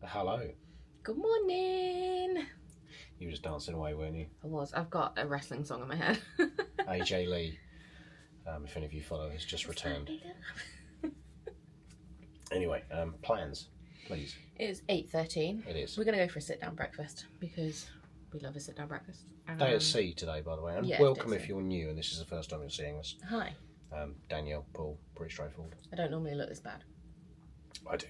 Hello. Good morning. You were just dancing away, weren't you? I was. I've got a wrestling song in my head. AJ Lee, if any of you follow, has just returned. Anyway, plans, please. It is 8:13. It is. We're going to go for a sit-down breakfast because we love a sit-down breakfast. Day at sea today, by the way. And yeah, welcome if you're new and this is the first time you're seeing us. Hi. Danielle, Paul, pretty straightforward. I don't normally look this bad. I do.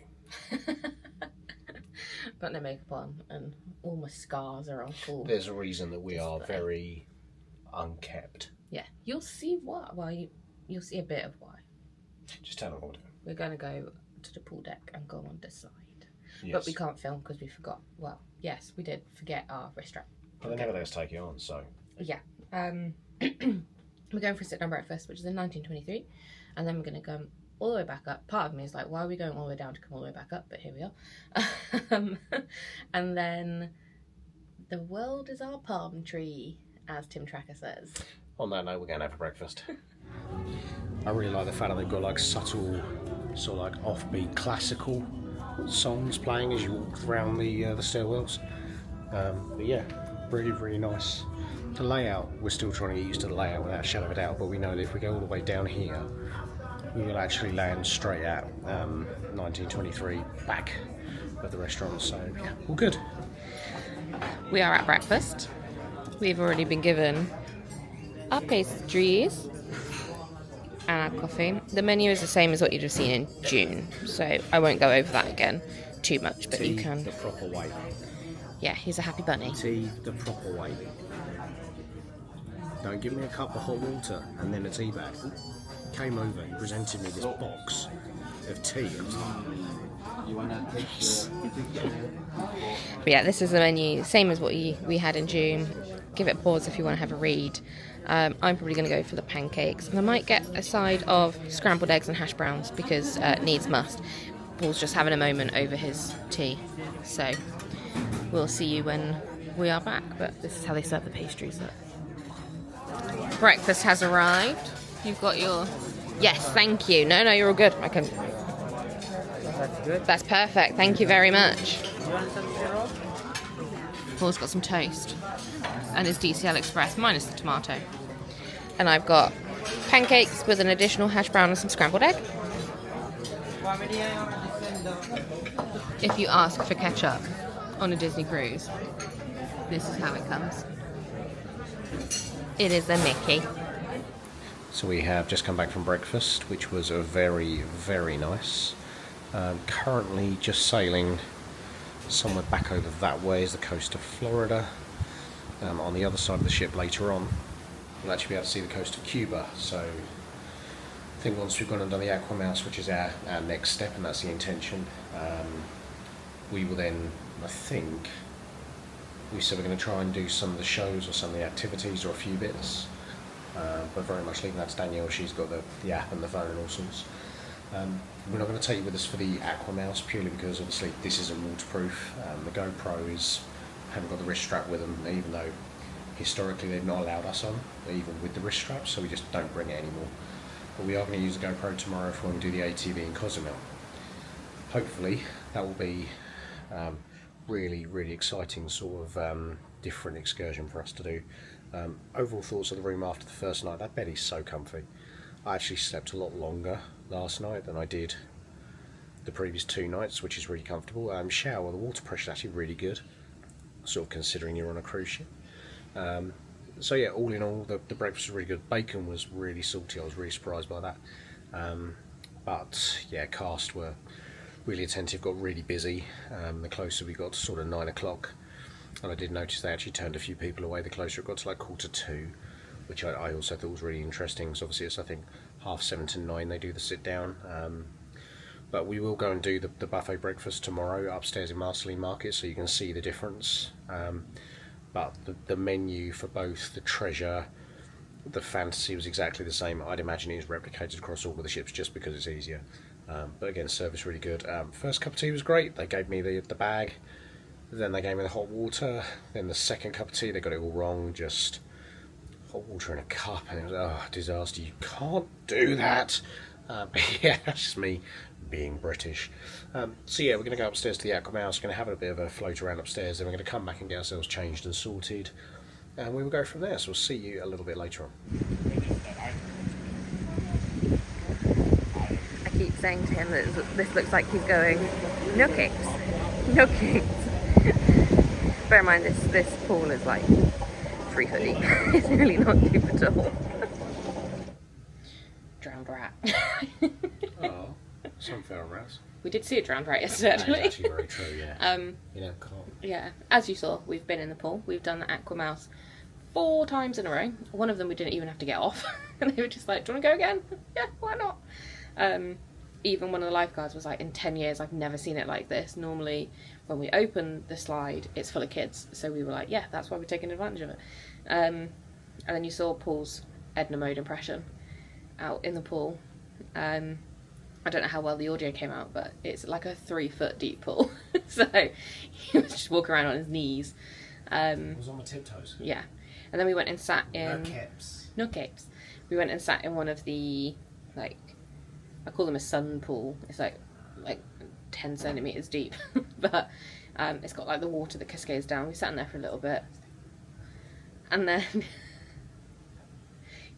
Got no makeup on and all my scars are on full. There's a reason that we are very unkept. Yeah, you'll see why. Well, you'll see a bit of why. Just tell them what to do. We're going to go to the pool deck and go on the side. Yes. But we can't film because we forgot. Well, yes, we did forget our wrist strap. But they never let us take you on, so. Yeah. We're going for a sit-down breakfast, which is in 1923. And then we're going to go all the way back up. Part of me is like, why are we going all the way down to come all the way back up? But here we are. And then the world is our palm tree, as Tim Tracker says. On that note, we're going to have a breakfast. I really like the fact that they've got like subtle, sort of like offbeat classical songs playing as you walk around the stairwells. But yeah, really, really nice. The layout, we're still trying to get used to the layout without a shadow of a doubt, but we know that if we go all the way down here, we will actually land straight at 1923 back of the restaurant, so yeah, all good. We are at breakfast. We've already been given our pastries and our coffee. The menu is the same as what you'd have seen in June, so I won't go over that again too much, but Tea you can. the proper way. Yeah, he's a happy bunny. Tea the proper way. Don't give me a cup of hot water and then a tea bag. Came over, he presented me this box of tea. I was like, yes. But yeah, this is the menu, same as what we had in June. Give it a pause if you want to have a read. I'm probably going to go for the pancakes. And I might get a side of scrambled eggs and hash browns because needs must. Paul's just having a moment over his tea. So we'll see you when we are back. But this is how they serve the pastries. Breakfast has arrived. You've got your... Yes, thank you. No, you're all good. I can... That's good. That's perfect. Thank you very much. You want some zero? Paul's got some toast and his DCL Express minus the tomato. And I've got pancakes with an additional hash brown and some scrambled egg. If you ask for ketchup on a Disney cruise, this is how it comes. It is a Mickey. So we have just come back from breakfast, which was a very, very nice. Currently just sailing somewhere back over that way is the coast of Florida. On the other side of the ship later on, we'll actually be able to see the coast of Cuba. So I think once we've gone and done the AquaMouse, which is our next step, and that's the intention, we will then, I think, we said we're going to try and do some of the shows or some of the activities or a few bits. But very much leaving that to Danielle. She's got the app and the phone and all sorts. We're not going to take you with us for the AquaMouse purely because obviously this isn't waterproof. The GoPros haven't got the wrist strap with them, even though historically they've not allowed us on, even with the wrist strap, so we just don't bring it anymore. But we are going to use the GoPro tomorrow if we want to do the ATV in Cozumel. Hopefully that will be really, really exciting sort of different excursion for us to do. Overall thoughts of the room after the first night, that bed is so comfy. I actually slept a lot longer last night than I did the previous 2 nights, which is really comfortable. Shower, the water pressure is actually really good, sort of considering you're on a cruise ship. So yeah, all in all, the breakfast was really good. Bacon was really salty, I was really surprised by that. But yeah, cast were really attentive, got really busy. The closer we got to sort of 9 o'clock, and I did notice they actually turned a few people away the closer it got to like 2:45, which I also thought was really interesting. So obviously it's I think 7:30 to 9 they do the sit down. But we will go and do the buffet breakfast tomorrow upstairs in Marceline Market, so you can see the difference. But the menu for both the Treasure, the Fantasy was exactly the same. I'd imagine it is replicated across all of the ships just because it's easier. But again, service really good. First cup of tea was great. They gave me the bag. Then they gave me the hot water. Then the second cup of tea, they got it all wrong. Just hot water in a cup, and it was disaster. You can't do that. But yeah, that's just me being British. So yeah, we're going to go upstairs to the AquaMouse, going to have a bit of a float around upstairs, then we're going to come back and get ourselves changed and sorted, and we will go from there. So we'll see you a little bit later on. I keep saying to him that this looks like he's going, no kicks, no kicks. Bear in mind this pool is like 3 foot deep. It's really not deep at all. Drowned rat. Oh, some feral rats. We did see a drowned rat yesterday, actually. That's actually very true, yeah. You know, yeah, as you saw, we've been in the pool. We've done the AquaMouse 4 times in a row. One of them we didn't even have to get off. And they were just like, do you want to go again? Yeah, why not? Even one of the lifeguards was like, in 10 years, I've never seen it like this. Normally, when we open the slide, it's full of kids. So we were like, yeah, that's why we're taking advantage of it. And then you saw Paul's Edna Mode impression out in the pool. I don't know how well the audio came out, but it's like a 3 foot deep pool. So he was just walking around on his knees. It was on my tiptoes. Yeah. And then we went and sat in... No capes. No capes. We went and sat in one of the, like, I call them a sun pool. It's like 10 centimetres deep. But it's got like the water that cascades down. We sat in there for a little bit. And then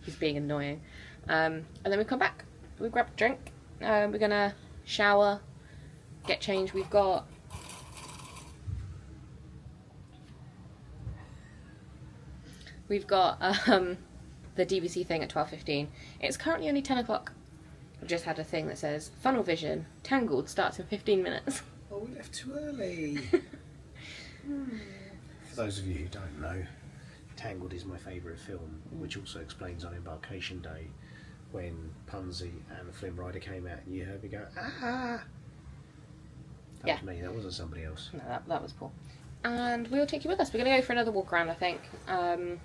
he's being annoying. And then we come back. We grab a drink. We're going to shower, get changed. We've got the DVC thing at 12:15. It's currently only 10 o'clock. I've just had a thing that says Funnel Vision Tangled starts in 15 minutes. Oh, we left too early. For those of you who don't know, Tangled is my favourite film, which also explains on Embarkation Day when Punzi and the Flynn Rider came out and you heard me go, ah! That was me, that wasn't somebody else. No, that was Paul. And we'll take you with us. We're going to go for another walk around, I think. I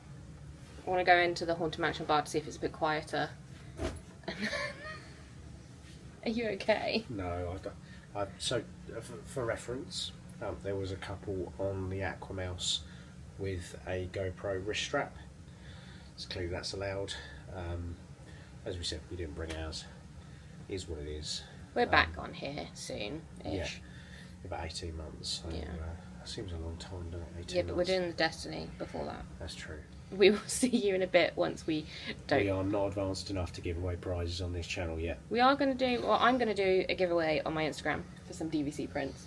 want to go into the Haunted Mansion bar to see if it's a bit quieter. Are you okay? No, so for reference, there was a couple on the AquaMouse with a GoPro wrist strap. So clearly that's allowed. As we said, we didn't bring ours. It is what it is. We're back on here soon-ish. Yeah, about 18 months. So, yeah. That seems a long time, doesn't it? 18 yeah, but months. we're doing the Destiny before that. That's true. We will see you in a bit once we don't. We are not advanced enough to give away prizes on this channel yet. We are going to do, well, I'm going to do a giveaway on my Instagram for some DVC prints.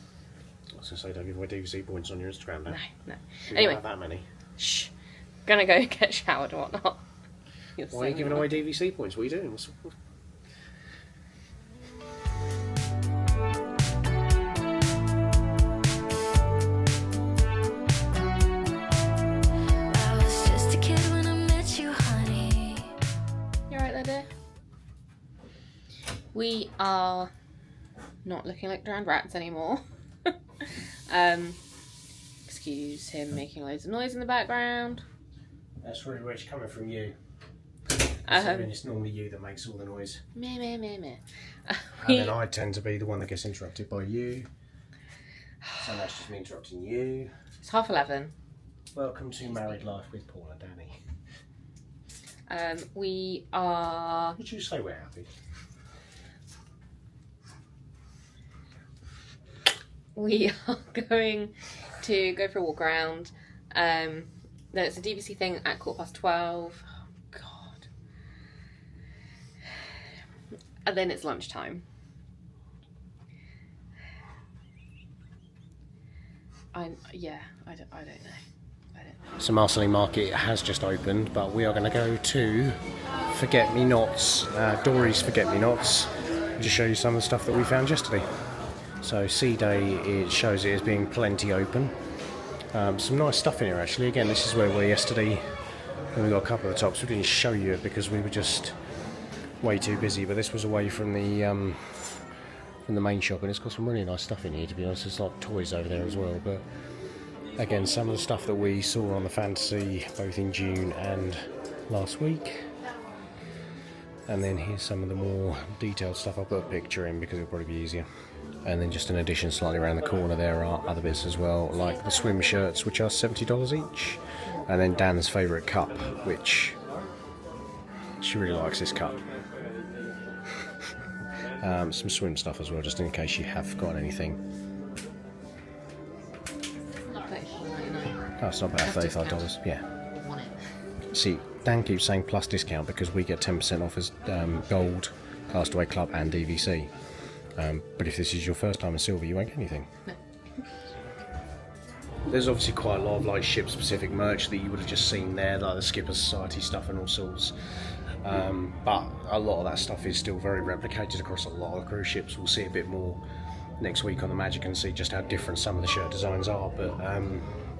I was going to say, don't give away DVC points on your Instagram now. No. We Anyway. don't have that many. Shh. Gonna go get showered and whatnot. Why are you giving away DVC points? What are you doing? We are not looking like drowned rats anymore. Excuse him making loads of noise in the background. That's really rich coming from you. It's normally you that makes all the noise. Meh. And then I tend to be the one that gets interrupted by you. So that's just me interrupting you. It's 11:30. Welcome to Married Life with Paul and Danny. We are... Would you say we're happy? We are going to go for a walk around. Then it's a DVC thing at 12:15. Oh, God. And then it's lunchtime. I don't know. So Marceline Market has just opened, but we are going to go to Forget-Me-Nots, Dory's Forget-Me-Nots, to show you some of the stuff that we found yesterday. So C-Day, it shows it as being plenty open. Some nice stuff in here actually. Again, this is where we were yesterday when we got a couple of the tops. We didn't show you it because we were just way too busy, but this was away from the main shop, and it's got some really nice stuff in here, to be honest. There's like toys over there as well, but again, some of the stuff that we saw on the Fantasy both in June and last week. And then here's some of the more detailed stuff. I'll put a picture in because it'll probably be easier. And then just in addition, slightly around the corner, there are other bits as well, like the swim shirts, which are $70 each. And then Dan's favourite cup, which she really likes this cup. some swim stuff as well, just in case you have forgotten anything. Oh, it's not bad, $35. Yeah. See, Dan keeps saying plus discount because we get 10% off as Gold, Castaway Club and DVC. But if this is your first time in silver, you won't get anything. No. There's obviously quite a lot of like ship specific merch that you would have just seen there, like the Skipper Society stuff and all sorts. But a lot of that stuff is still very replicated across a lot of cruise ships. We'll see a bit more next week on the Magic and see just how different some of the shirt designs are. But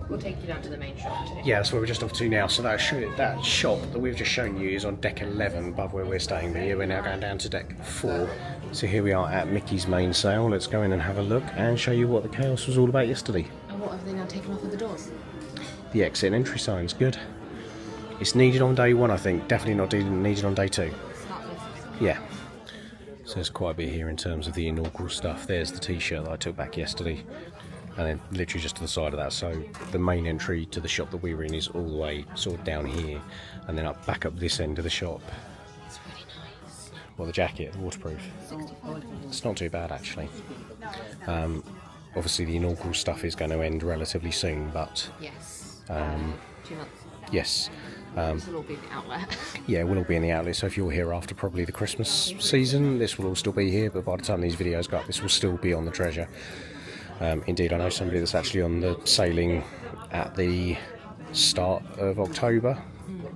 we'll take you down to the main shop too. yeah, that's where we're just off to now. So that shop that we've just shown you is on deck 11 above where we're staying. But here we're now going down to deck 4. So here we are at Mickey's main sail. Let's go in and have a look and show you what the chaos was all about yesterday. And what have they now taken off of the doors? The exit and entry sign's good. It's needed on day 1, I think. Definitely not needed on day 2. Yeah. So there's quite a bit here in terms of the inaugural stuff. There's the t-shirt that I took back yesterday. And then literally just to the side of that. So the main entry to the shop that we were in is all the way sort of down here. And then back up this end of the shop. It's really nice. Well, the jacket, waterproof. It's not too bad actually. Obviously the inaugural stuff is going to end relatively soon, but... Yes. 2 months. Yes. This will all be in the outlet. Yeah, we'll all be in the outlet, so if you're here after probably the Christmas season, this will all still be here, but by the time these videos go up, this will still be on the treasure. Indeed, I know somebody that's actually on the sailing at the start of October,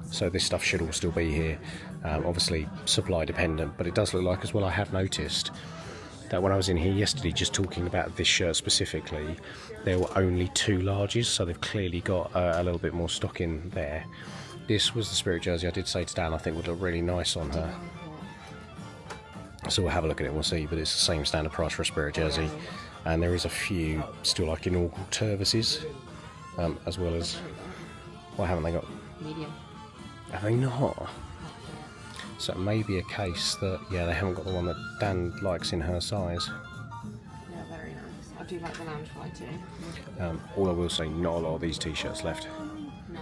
so this stuff should all still be here. Obviously, supply dependent, but it does look like as well, I have noticed that when I was in here yesterday just talking about this shirt specifically, there were only 2 larges, so they've clearly got a little bit more stock in there. This was the Spirit jersey I did say to Dan I think would look really nice on her. So we'll have a look at it and we'll see, but it's the same standard price for a Spirit jersey. And there is a few still like inaugural Tervises, as well as... What haven't they got? Medium. Have they not? So it may be a case that, yeah, they haven't got the one that Dan likes in her size. Yeah, very nice. I do like the lounge fly too. All I will say, not a lot of these t-shirts left. No.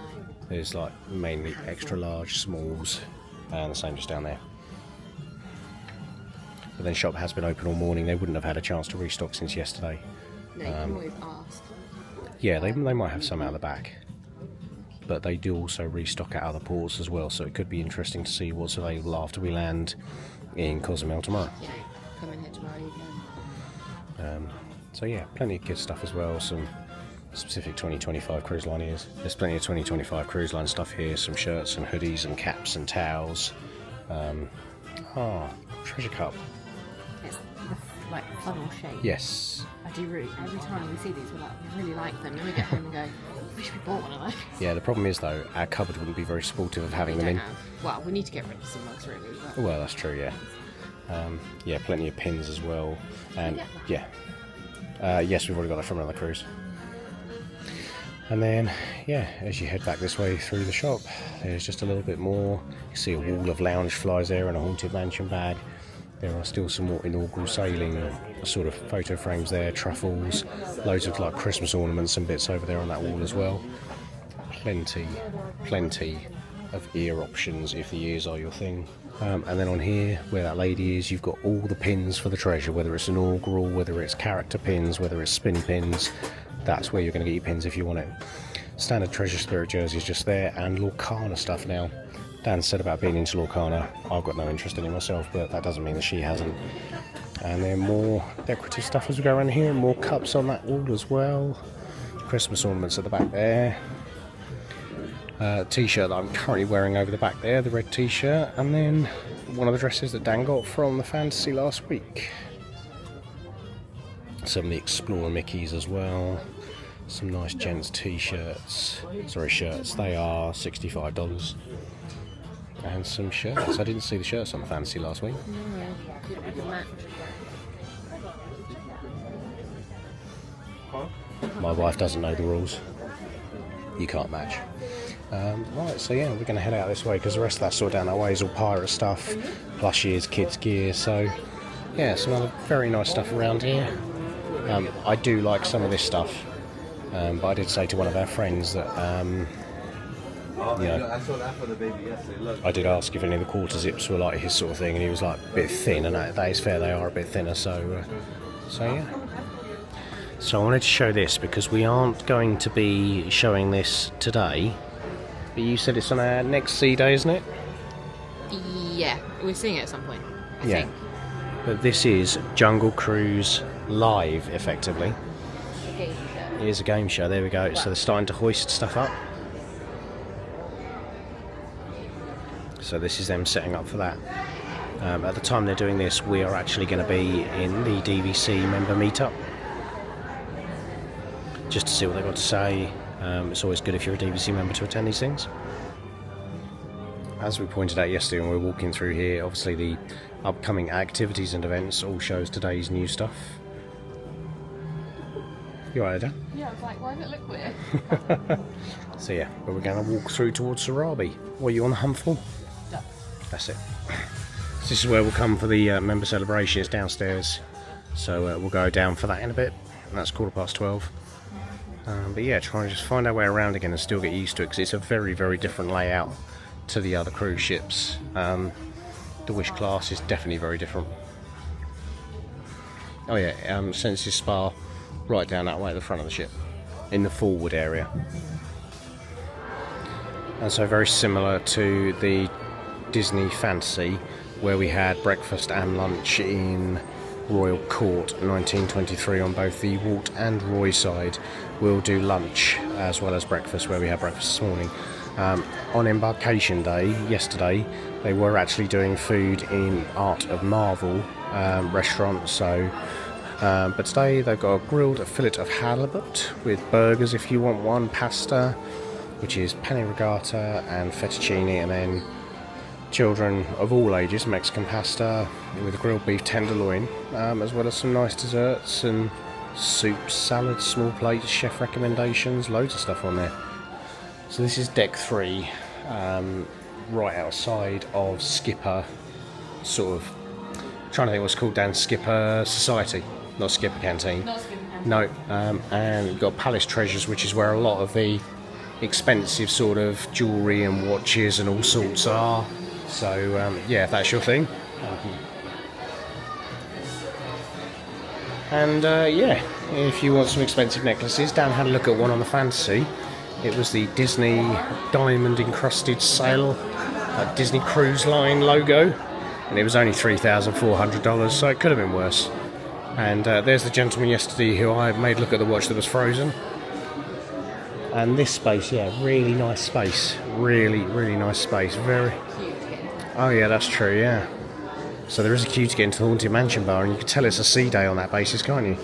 There's like mainly extra large, smalls, and the same just down there. But then shop has been open all morning. They wouldn't have had a chance to restock since yesterday. No, you can always ask. Yeah, they might have some out the back. But they do also restock at other ports as well, so it could be interesting to see what's available after we land in Cozumel tomorrow. Yeah, come in here tomorrow evening. So yeah, plenty of good stuff as well, some specific 2025 cruise line ears. There's plenty of 2025 cruise line stuff here, some shirts and hoodies and caps and towels. Treasure cup. It's the like funnel shape. Yes. I do really, every time we see these, we're like, we really like them. Then we get home and go, I wish we bought one of those. Yeah, the problem is though, our cupboard wouldn't be very supportive of having them in. Well, we need to get rid of some mugs really. But... Well, that's true, yeah. Yeah, plenty of pins as well. And yeah. Yes, we've already got that from another cruise. And then, yeah, as you head back this way through the shop, there's just a little bit more. You see a wall of lounge flies there and a Haunted Mansion bag. There are still some more inaugural sailing sort of photo frames there, truffles, loads of like Christmas ornaments and bits over there on that wall as well. Plenty of ear options if the ears are your thing. And then on here, where that lady is, you've got all the pins for the treasure, whether it's inaugural, whether it's character pins, whether it's spinny pins. That's where you're going to get your pins if you want it. Standard Treasure Spirit jersey is just there, and Lorcana stuff now. Dan said about being into Lorcana. I've got no interest in it myself, but that doesn't mean that she hasn't. And then more decorative stuff as we go around here, more cups on that wall as well. Christmas ornaments at the back there. T-shirt that I'm currently wearing over the back there, the red t-shirt, and then one of the dresses that Dan got from the Fantasy last week. Some of the Explorer Mickeys as well. Some nice gents t-shirts. Sorry, shirts. They are $65. And some shirts. I didn't see the shirts on the Fantasy last week. No, could be the match. My wife doesn't know the rules. You can't match. Right, so yeah, we're going to head out this way because the rest of that sort of down that way is all pirate stuff, plushies, kids gear. So yeah, some other very nice stuff around here. I do like some of this stuff, but I did say to one of our friends that I saw that for the baby yesterday. Look. I did ask if any of the quarter zips were like his sort of thing, and he was like a bit thin, and that is fair, they are a bit thinner, so yeah. So I wanted to show this because we aren't going to be showing this today, but you said it's on our next sea day, isn't it? Yeah, we're seeing it at some point, I think. But this is Jungle Cruise Live, effectively. It is a game show, there we go. Wow. So they're starting to hoist stuff up. So this is them setting up for that. At the time they're doing this, we are actually going to be in the DVC member meetup, just to see what they've got to say. It's always good if you're a DVC member to attend these things. As we pointed out yesterday when we were walking through here, obviously the upcoming activities and events all shows today's new stuff. You alright, Dan? Yeah, I was like, why does it look weird? So yeah, but we're going to walk through towards Sarabi. What are you on the hunt for? Duck. That's it. So this is where we'll come for the member celebration. It's downstairs, so we'll go down for that in a bit, and that's 12:15. But yeah, try and just find our way around again and still get used to it, because it's a very, very different layout to the other cruise ships. The Wish class is definitely very different. Oh yeah, Senses Spa right down that way at the front of the ship, in the forward area. And so very similar to the Disney Fantasy, where we had breakfast and lunch in Royal Court 1923 on both the Walt and Roy side. We'll do lunch as well as breakfast, where we had breakfast this morning. On embarkation day, yesterday, they were actually doing food in Art of Marvel restaurant, so but today they've got a grilled fillet of halibut with burgers if you want one, pasta, which is penne rigata and fettuccine, and then children of all ages, Mexican pasta with a grilled beef tenderloin, as well as some nice desserts and soups, salads, small plates, chef recommendations, loads of stuff on there. So this is deck 3, right outside of Skipper, sort of, trying to think what's called down, Skipper Society, not Skipper Canteen. Not Skipper Canteen. No, and we've got Palace Treasures, which is where a lot of the expensive sort of jewellery and watches and all sorts are. So yeah, if that's your thing. And yeah, if you want some expensive necklaces, Dan had a look at one on the Fantasy. It was the Disney diamond encrusted sail, Disney Cruise Line logo, and it was only $3,400, so it could have been worse. And there's the gentleman yesterday who I made look at the watch that was frozen. And this space, yeah, really nice space. Really, really nice space. Very. Oh yeah, that's true, yeah. So there is a queue to get into the Haunted Mansion Bar, and you can tell it's a sea day on that basis, can't you?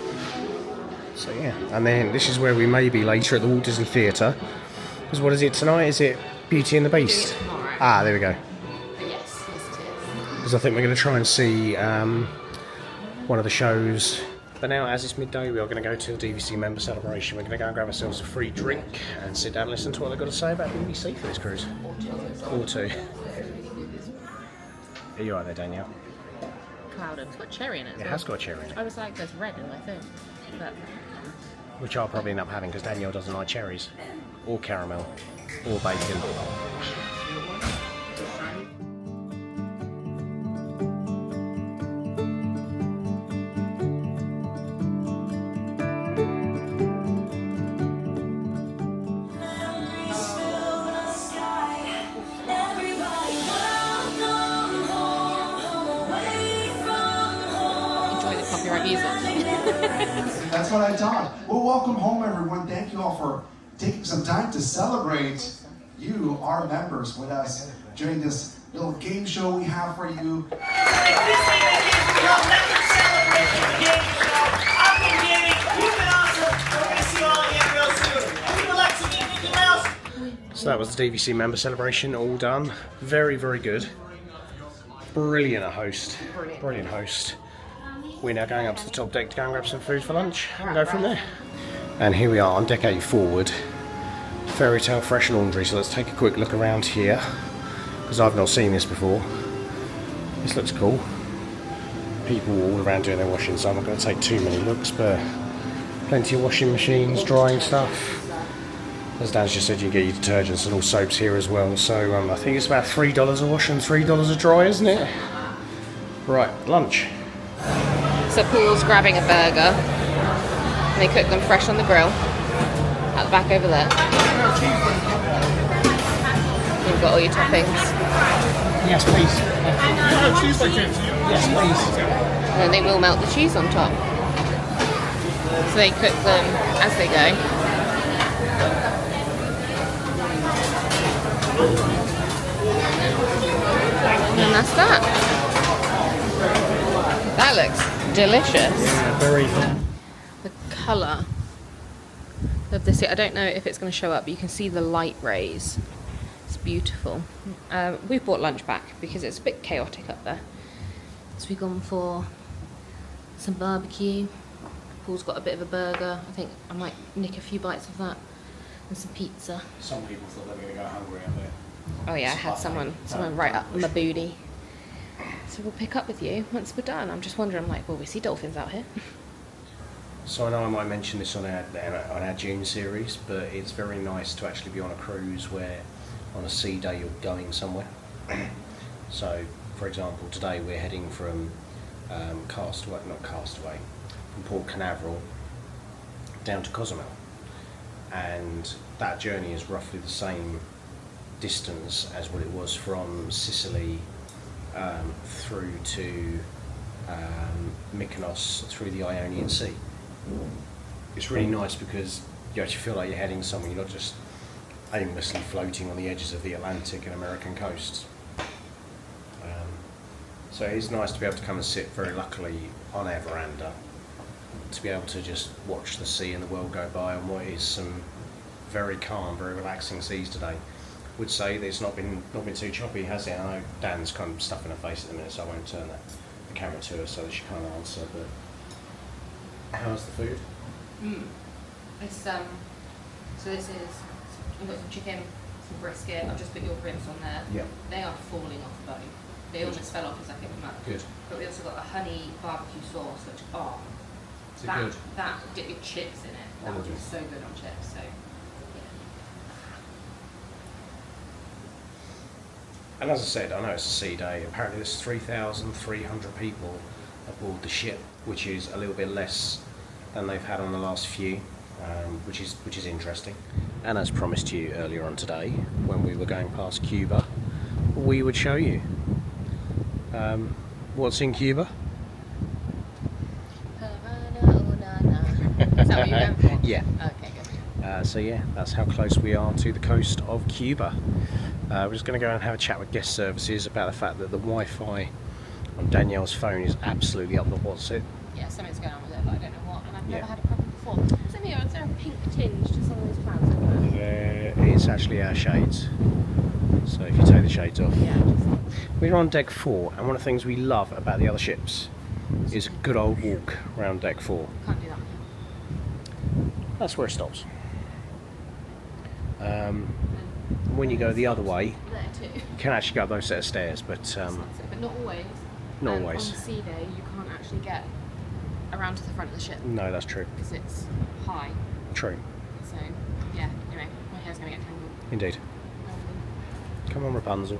So yeah, and then this is where we may be later at the Walt Disney Theatre. Because what is it tonight? Is it Beauty and the Beast? Ah, there we go. Yes, it is. Because I think we're going to try and see one of the shows. But now, as it's midday, we are going to go to the DVC member celebration. We're going to go and grab ourselves a free drink and sit down and listen to what they've got to say about BBC for this cruise. Or two. Are you right there, Danielle? Clouded. It's got cherry in it. It has got cherry in it. I was like, there's red in my thing. But... which I'll probably end up having, because Danielle doesn't like cherries. Or caramel. Or bacon. That's what I thought. Well, welcome home, everyone. Thank you all for taking some time to celebrate you, our members, with us during this little game show we have for you. So that was the DVC member celebration, all done. Very, very good. Brilliant host. Brilliant host. We're now going up to the top deck to go and grab some food for lunch and go from there. And here we are on deck 8 forward. Fairy Tale Fresh Laundry. So let's take a quick look around here, because I've not seen this before. This looks cool. People all around doing their washing, so I'm not going to take too many looks, but plenty of washing machines, drying stuff. As Dan's just said, you get your detergents and all soaps here as well. So I think it's about $3 a wash and $3 a dry, isn't it? Right, lunch. So Paul's grabbing a burger. They cook them fresh on the grill. At the back over there. You've got all your toppings. Yes, please. Yes, please. And then they will melt the cheese on top. So they cook them as they go. And that's that. That looks delicious. Yeah, very. The colour of this, I don't know if it's going to show up, but you can see the light rays. It's beautiful. We've brought lunch back because it's a bit chaotic up there. So we've gone for some barbecue. Paul's got a bit of a burger. I think I might nick a few bites of that. And some pizza. Some people thought they were going to go hungry up there. Oh yeah, I had someone right up my booty. So we'll pick up with you once we're done. I'm just wondering, like, will we see dolphins out here? So I know I might mention this on our June series, but it's very nice to actually be on a cruise where on a sea day you're going somewhere. So, for example, today we're heading from from Port Canaveral down to Cozumel, and that journey is roughly the same distance as what it was from Sicily through to Mykonos through the Ionian Sea. It's really nice because you actually feel like you're heading somewhere. You're not just aimlessly floating on the edges of the Atlantic and American coasts. So it's nice to be able to come and sit, very luckily, on our veranda, to be able to just watch the sea and the world go by on what is some very calm, very relaxing seas today. Would say that it's not been too choppy, has it? I know Dan's kind of stuffing her face at the minute, so I won't turn the camera to her so that she can't answer. But how's the food? It's so this is, we've got some chicken, some brisket. I've just put your ribs on there. Yeah. They are falling off the bone. They almost fell off as I picked them up. Good. But we also got a honey barbecue sauce, which Is it good? that dip your chips in it. That would be so good on chips. So yeah. And as I said, I know it's a sea day. Apparently there's 3,300 people aboard the ship, which is a little bit less than they've had on the last few, which is interesting. And as promised you earlier on today, when we were going past Cuba, we would show you what's in Cuba. Is that what you're going for? Yeah. Okay, good. So yeah, that's how close we are to the coast of Cuba. We're just going to go and have a chat with guest services about the fact that the Wi-Fi on Danielle's phone is absolutely up the what's it. Yeah, something's going on with it, but I don't know what, and I've never had a problem before. Is there a pink tinge to some of these plants over there? It's actually our shades. So if you take the shades off. Yeah. We're on deck 4, and one of the things we love about the other ships is a good old walk around deck 4. Can't do that. That's where it stops. When you go the other way, There too. you can actually go up those set of stairs, but But not always. not And always. On the sea day, you can't actually get around to the front of the ship No, that's true. because it's high. True. So yeah. Anyway, my hair's gonna get tangled. Indeed. Come on, Rapunzel.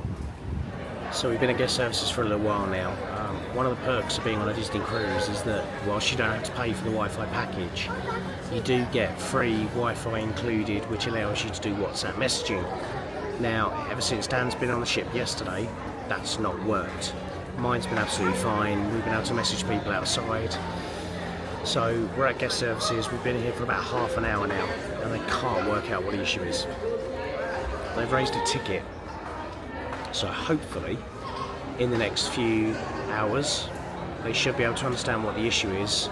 So we've been at guest services for a little while now. One of the perks of being on a Disney cruise is that whilst you don't have to pay for the Wi-Fi package, you do get free Wi-Fi included, which allows you to do WhatsApp messaging. Now, ever since Dan's been on the ship yesterday, that's not worked. Mine's been absolutely fine. We've been able to message people outside. So we're at guest services. We've been here for about half an hour now, and they can't work out what the issue is. They've raised a ticket. So hopefully, in the next few hours, they should be able to understand what the issue is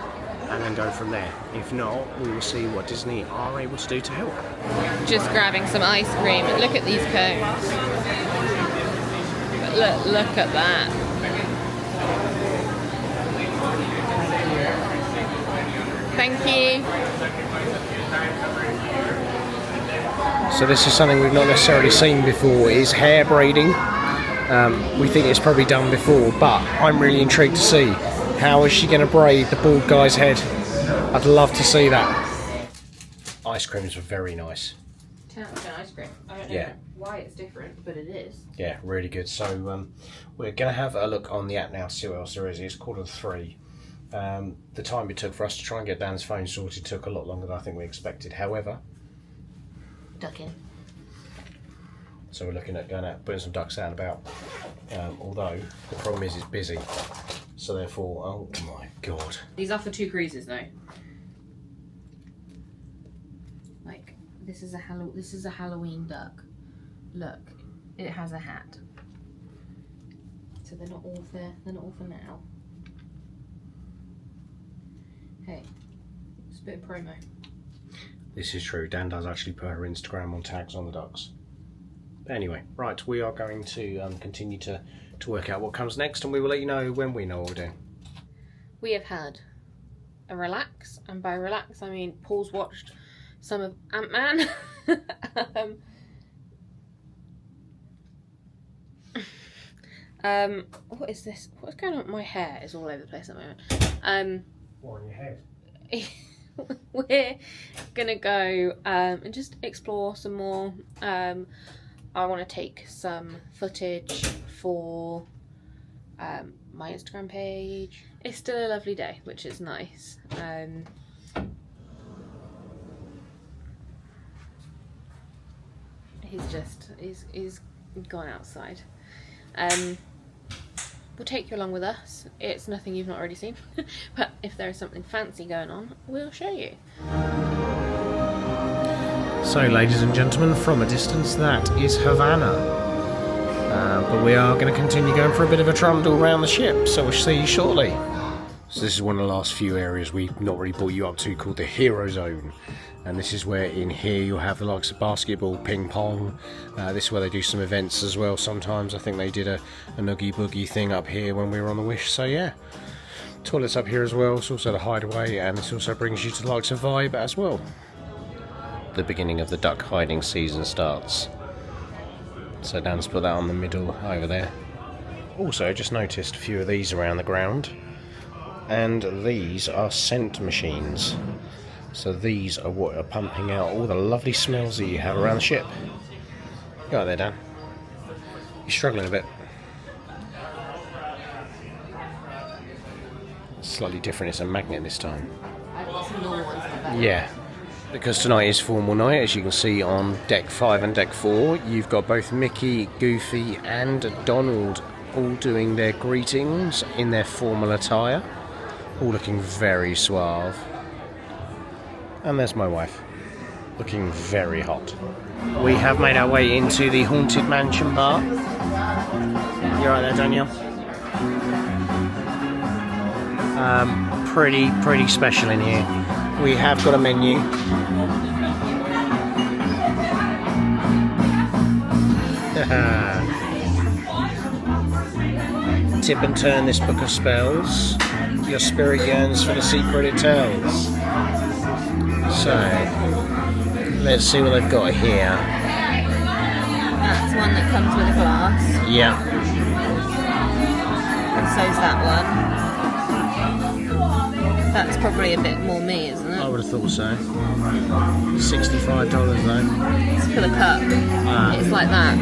and then go from there. If not, we will see what Disney are able to do to help. Just grabbing some ice cream. Look at these cones. But look at that. Thank you. So this is something we've not necessarily seen before, is hair braiding. We think it's probably done before, but I'm really intrigued to see how is she going to braid the bald guy's head. I'd love to see that. Ice creams were very nice. 10 out of 10 ice cream. I don't know Yeah. why it's different, but it is. Yeah, really good. So we're going to have a look on the app now to see what else there is. It's 3:15. The time it took for us to try and get Dan's phone sorted took a lot longer than I think we expected. However, Ducking. so we're looking at going out, putting some ducks out and about. Although the problem is it's busy. So therefore, oh my god. These are for 2 cruises though. Like this is a Halloween duck. Look, it has a hat. So they're not all for now. Hey, it's a bit of promo. This is true. Dan does actually put her Instagram on tags on the ducks. But anyway, right, we are going to continue to work out what comes next, and we will let you know when we know what we're doing. We have had a relax, and by relax I mean Paul's watched some of Ant-Man. What is this? What's going on? My hair is all over the place at the moment. What on your head? We're gonna go and just explore some more. I want to take some footage for my Instagram page. It's still a lovely day, which is nice. He's gone outside. We'll take you along with us. It's nothing you've not already seen, but if there is something fancy going on, we'll show you. So, ladies and gentlemen, from a distance, that is Havana. But we are going to continue going for a bit of a trundle around the ship, so we'll see you shortly. So this is one of the last few areas we've not really brought you up to, called the Hero Zone. And this is where in here you'll have the likes of basketball, ping pong. This is where they do some events as well sometimes. I think they did a noogie boogie thing up here when we were on the Wish. So yeah, toilets up here as well. It's also the hideaway, and this also brings you to the likes of Vibe as well. The beginning of the duck hiding season starts. So Dan's put that on the middle over there. Also just noticed a few of these around the ground. And these are scent machines. So these are what are pumping out all the lovely smells that you have around the ship. Go out there, Dan. You're struggling a bit. Slightly different, it's a magnet this time. I've got some normal ones in the back. Yeah, because tonight is formal night, as you can see on deck 5 and deck 4. You've got both Mickey, Goofy and Donald all doing their greetings in their formal attire. All looking very suave. And there's my wife, looking very hot. We have made our way into the Haunted Mansion bar. You right there, Danielle? Pretty special in here. We have got a menu. Tip and turn this book of spells. Your spirit yearns for the secret it tells. So, let's see what they've got here. That's one that comes with a glass. Yeah. And so's that one. That's probably a bit more me, isn't it? I would have thought so. $65 though. It's for the cup. It's like that.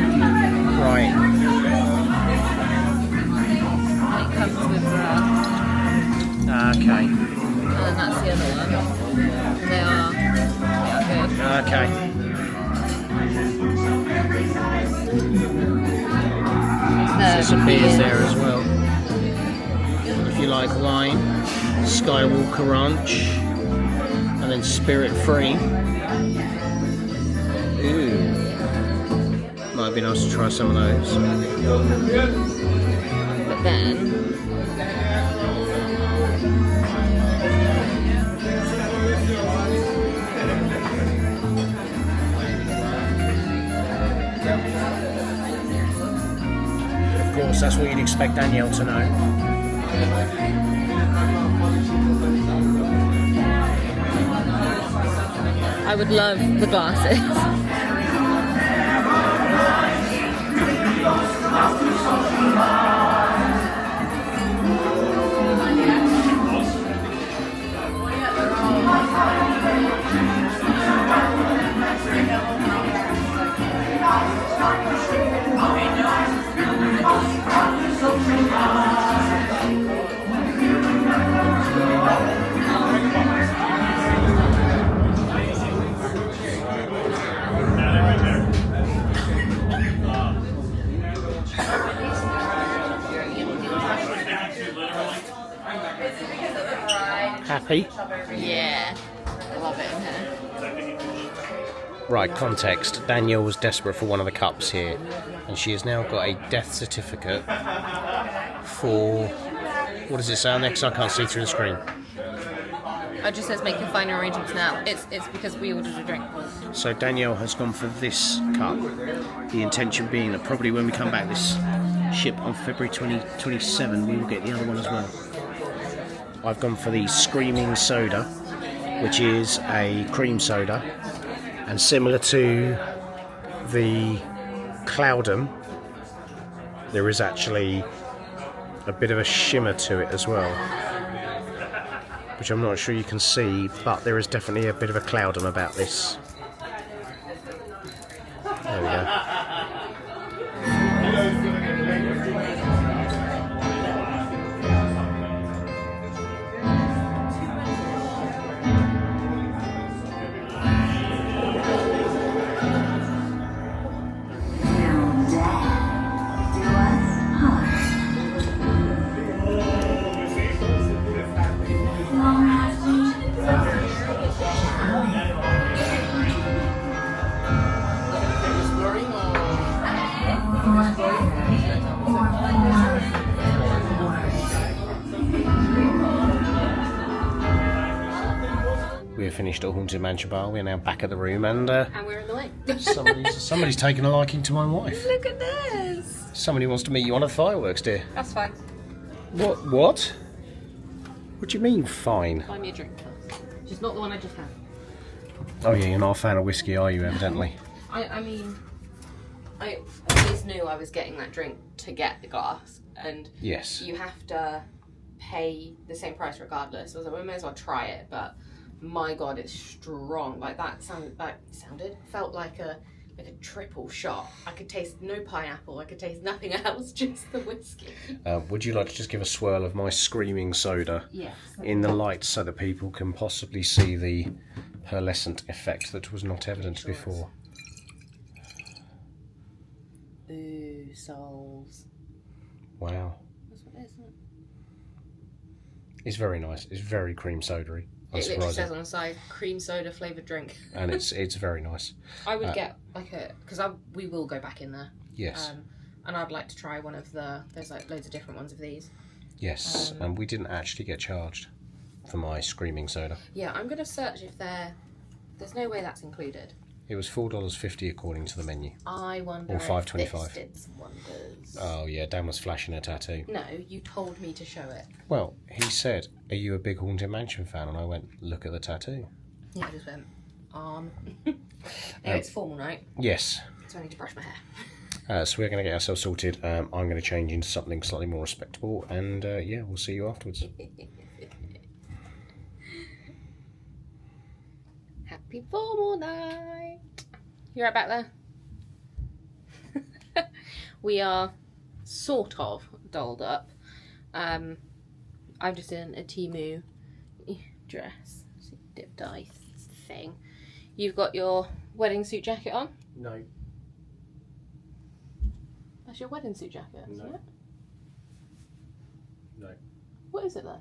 Right. And it comes with glass. Okay. And then that's the other one. And they are good. Okay. There's some beers there as well. If you like wine, Skywalker Ranch, and then Spirit Free. Ooh. Might be nice to try some of those. But then Of course, that's what you'd expect Danielle to know. I would love the glasses. happy? Yeah. I love it in here. Right, context. Danielle was desperate for one of the cups here, and she has now got a death certificate for... What does it say on there? Because I can't see through the screen. It just says make your final arrangements now. It's because we ordered a drink. So Danielle has gone for this cup. The intention being that probably when we come back this ship on February 2027, we will get the other one as well. I've gone for the Screaming Soda, which is a cream soda, and similar to the Cloudum, there is actually a bit of a shimmer to it as well, which I'm not sure you can see, but there is definitely a bit of a Cloudum about this. There we go. We have finished at Haunted Mansion Parlor. We're now back at the room, and we're in the way. somebody's taken a liking to my wife. Look at this. Somebody wants to meet you on the fireworks, dear. That's fine. What? What? What do you mean, fine? Buy me a drink. Just not the one I just had. Oh yeah, you're not a fan of whiskey, are you, evidently? I mean, I always knew I was getting that drink to get the glass, and Yes. you have to pay the same price regardless. So I was like, we may as well try it, but my god, it's strong. Like felt like a triple shot. I could taste no pineapple, I could taste nothing else, just the whiskey. Would you like to just give a swirl of my Screaming Soda Yes. in the light so that people can possibly see the pearlescent effect that was not evident before? Ooh, souls. Wow. That's what it is, isn't it? It's very nice. It's very cream soda-y. It literally says on the side, cream soda flavoured drink. And it's very nice. I would get like because we will go back in there. Yes. And I'd like to try one of there's like loads of different ones of these. Yes, and we didn't actually get charged for my Screaming Soda. Yeah, I'm going to search if there's no way that's included. It was $4.50 according to the menu. I wonder Or if $5.25. this did some wonders. Oh yeah, Dan was flashing a tattoo. No, you told me to show it. Well, he said, "Are you a big Haunted Mansion fan?" And I went, "Look at the tattoo." Yeah, I just went, Anyway, it's formal night, Yes. so I need to brush my hair. So we're going to get ourselves sorted. I'm going to change into something slightly more respectable, and yeah, we'll see you afterwards. Happy formal night. You right back there? We are sort of dolled up. I'm just in a Temu dress, dip dye thing. You've got your wedding suit jacket on? No. That's your wedding suit jacket, isn't it? No. What is it then?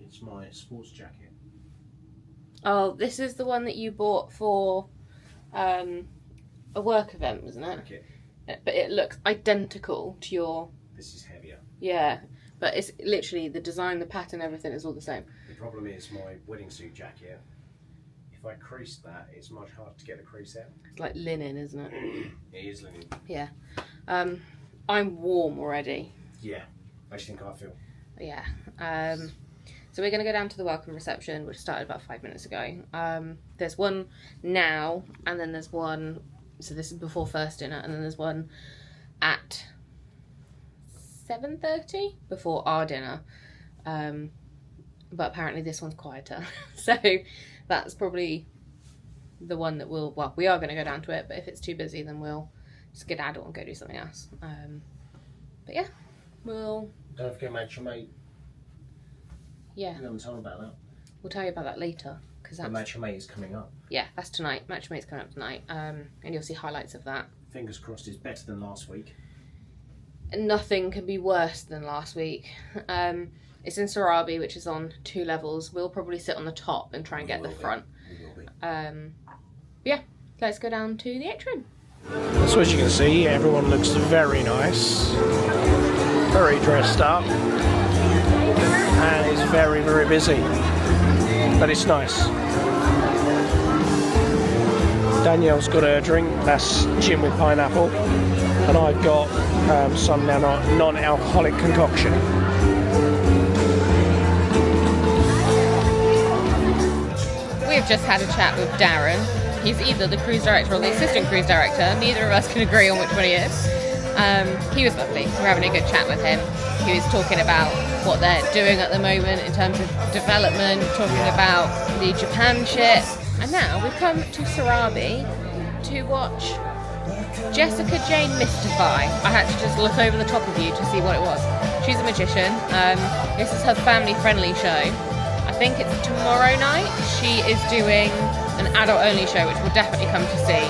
It's my sports jacket. Oh, this is the one that you bought for a work event, wasn't it? Okay. But it looks identical to your... This is heavier. Yeah, but it's literally the design, the pattern, everything is all the same. The problem is my wedding suit jacket. If I crease that, it's much harder to get the crease out. It's like linen, isn't it? It is linen. Yeah. I'm warm already. Yeah. I just think I feel. Yeah. So we're going to go down to the welcome reception, which started about 5 minutes ago. There's one now, and then there's one... So this is before first dinner, and then there's one at 7:30 before our dinner. But apparently this one's quieter. So that's probably the one that we are going to go down to it, but if it's too busy, then we'll skedaddle and go do something else. But yeah, we'll... Don't forget, mate, your mate. Yeah. We haven't told about that. We'll tell you about that later. Because The Match Your Mate is coming up. Yeah, that's tonight. Match Your Mate's coming up tonight. And you'll see highlights of that. Fingers crossed it's better than last week. Nothing can be worse than last week. It's in Sarabi, which is on 2 levels. We'll probably sit on the top and try and get the front. Yeah, let's go down to the atrium. So as you can see, everyone looks very nice, very dressed up, and it's very, very busy, but it's nice. Danielle's got a drink, that's gin with pineapple, and I've got some non-alcoholic concoction. We've just had a chat with Darren. He's either the cruise director or the assistant cruise director. Neither of us can agree on which one he is. He was lovely. We're having a good chat with him. He was talking about what they're doing at the moment in terms of development, talking about the Japan ship. And now we've come to Sarabi to watch Jessica Jane Mystify. I had to just look over the top of you to see what it was. She's a magician. This is her family-friendly show. I think it's tomorrow night. She is doing an adult-only show, which we'll definitely come to see.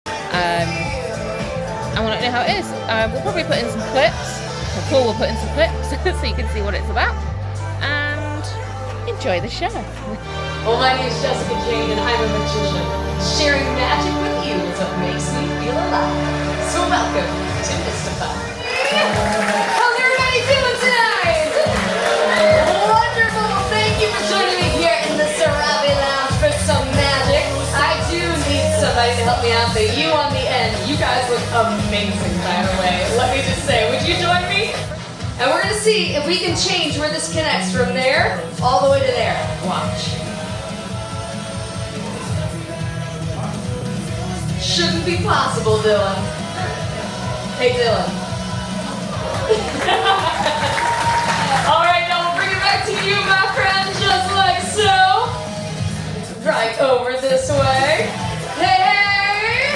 I want to know how it is. We'll probably put in some clips. Paul will put in some clips so you can see what it's about. And enjoy the show. Well, my name is Jessica Jane, and I'm a magician. Sharing magic with you is what makes me feel alive. So welcome to Mystify. How's everybody doing tonight? Wonderful. Thank you for joining me here in the Sarabi Lounge for some magic. I do need somebody to help me out. The you on the end. You guys look amazing, by the way. Let me just say, would you join me? And we're going to see if we can change where this connects from there all the way to there. Watch. Shouldn't be possible, Dylan. Hey, Dylan. All right, now we'll bring it back to you, my friend, just like so. Right over this way. Hey, hey!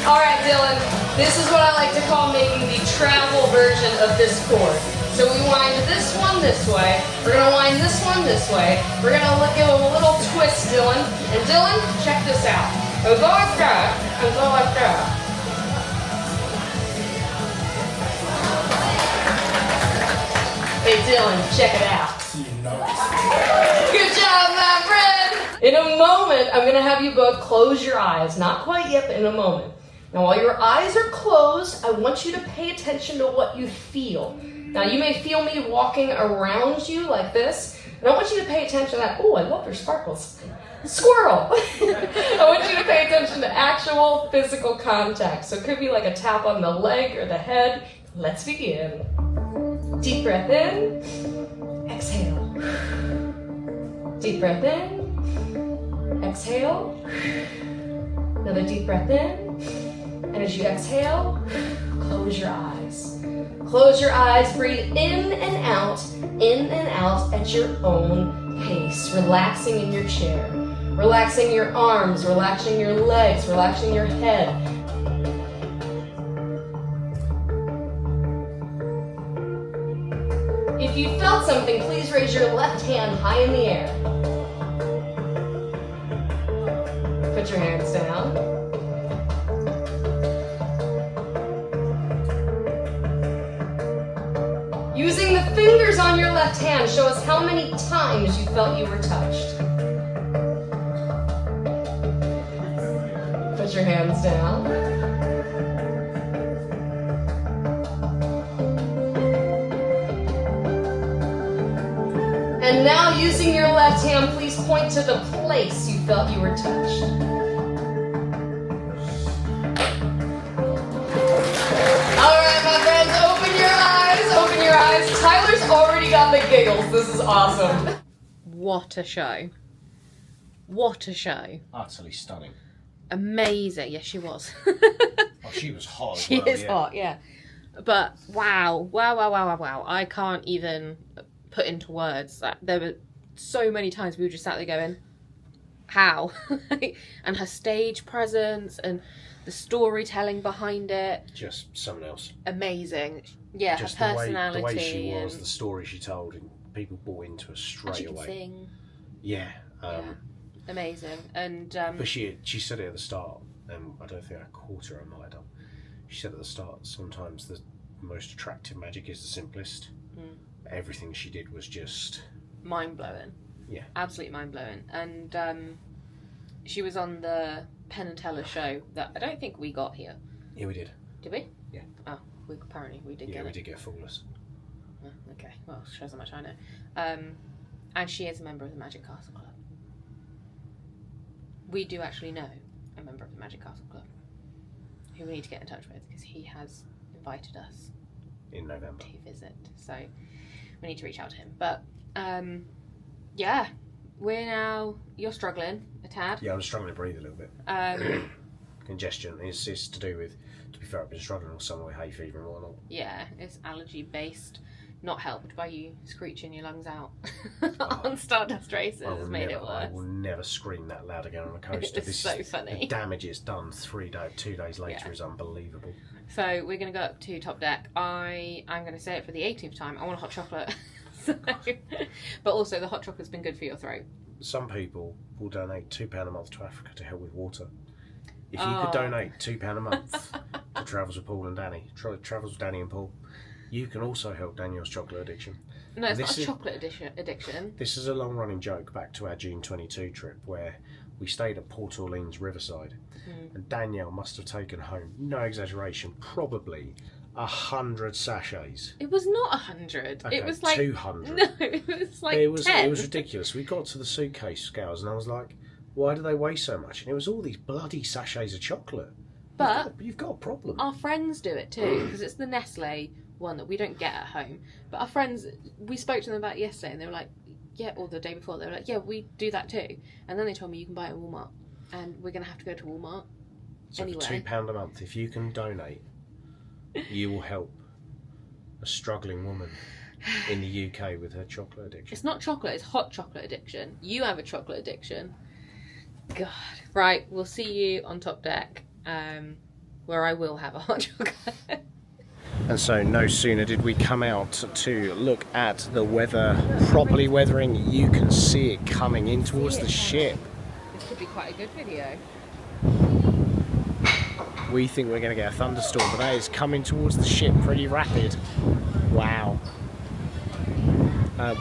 All right, Dylan, this is what I like to call making the travel version of this chord. So we wind this one this way. We're going to wind this one this way. We're going to give them a little twist, Dylan. And Dylan, check this out. It'll go like that, and go like that. Hey Dylan, check it out. Good job, my friend! In a moment, I'm gonna have you both close your eyes. Not quite yet, but in a moment. Now while your eyes are closed, I want you to pay attention to what you feel. Now you may feel me walking around you like this, and I want you to pay attention to that. Oh, I love your sparkles. Squirrel! I want you to pay attention to actual physical contact. So it could be like a tap on the leg or the head. Let's begin. Deep breath in. Exhale. Deep breath in. Exhale. Another deep breath in. And as you exhale, close your eyes. Close your eyes, breathe in and out at your own pace, relaxing in your chair. Relaxing your arms, relaxing your legs, relaxing your head. If you felt something, please raise your left hand high in the air. Put your hands down. Using the fingers on your left hand, show us how many times you felt you were touched. Put your hands down. And now, using your left hand, please point to the place you felt you were touched. All right, my friends, open your eyes, open your eyes. Tyler's already got the giggles. This is awesome. What a show. What a show. Utterly stunning. Amazing. Yes, she was. Oh, she was hot. She is hot, yeah. But wow. I can't even put into words. There were so many times we were just sat there going, how? And her stage presence and the storytelling behind it. Just something else. Amazing. Yeah, just her personality. The way she was, the story she told, and people bought into her straight she away. Can sing. Yeah. Amazing. And but she said it at the start, and I don't think I caught her, I might have done. She said at the start, sometimes the most attractive magic is the simplest. Everything she did was just mind-blowing. Yeah. Absolutely mind-blowing. And she was on the Penn and Teller show that I don't think we got here. Yeah, we did. Did we? Yeah. Oh, apparently we did get it. Yeah, we did get Flawless. Oh, okay, well, shows how much I know. And she is a member of the Magic Castle Club. We do actually know a member of the Magic Castle Club who we need to get in touch with because he has invited us in November to visit. So we need to reach out to him. But yeah, you're struggling a tad. Yeah, I'm struggling to breathe a little bit. Congestion is to do with, to be fair, I've been struggling all summer with hay fever and whatnot. Yeah, it's allergy based. Not helped by you screeching your lungs out on Stardust races has made it worse. I will never scream that loud again on a coaster. It's so funny. The damage it's done 2 days later is unbelievable. So we're going to go up to Top Deck. I'm going to say it for the 18th time. I want a hot chocolate. But also the hot chocolate's been good for your throat. Some people will donate £2 a month to Africa to help with water. If you could donate £2 a month to Travels with Paul and Danny, Travels with Danny and Paul, you can also help Daniel's chocolate addiction. No, it's not a chocolate addiction. This is a long-running joke back to our June 22 trip where we stayed at Port Orleans Riverside and Danielle must have taken home, no exaggeration, probably 100 sachets. It was not 100. Okay, it was like 200. No, it was like 10. It was ridiculous. We got to the suitcase scales and I was like, why do they weigh so much? And it was all these bloody sachets of chocolate. But you've got a problem. Our friends do it too because it's the Nestle one that we don't get at home. But our friends, we spoke to them about it yesterday and they were like, yeah, or the day before, they were like, yeah, we do that too. And then they told me you can buy it at Walmart. And we're going to have to go to Walmart. So anyway. for £2 a month, if you can donate, you will help a struggling woman in the UK with her chocolate addiction. It's not chocolate, it's hot chocolate addiction. You have a chocolate addiction. God. Right, we'll see you on Top Deck, where I will have a hot chocolate. And so no sooner did we come out to look at the weather properly weathering, you can see it coming in towards the ship. This could be quite a good video. We think we're going to get a thunderstorm, but that is coming towards the ship pretty rapid. Wow.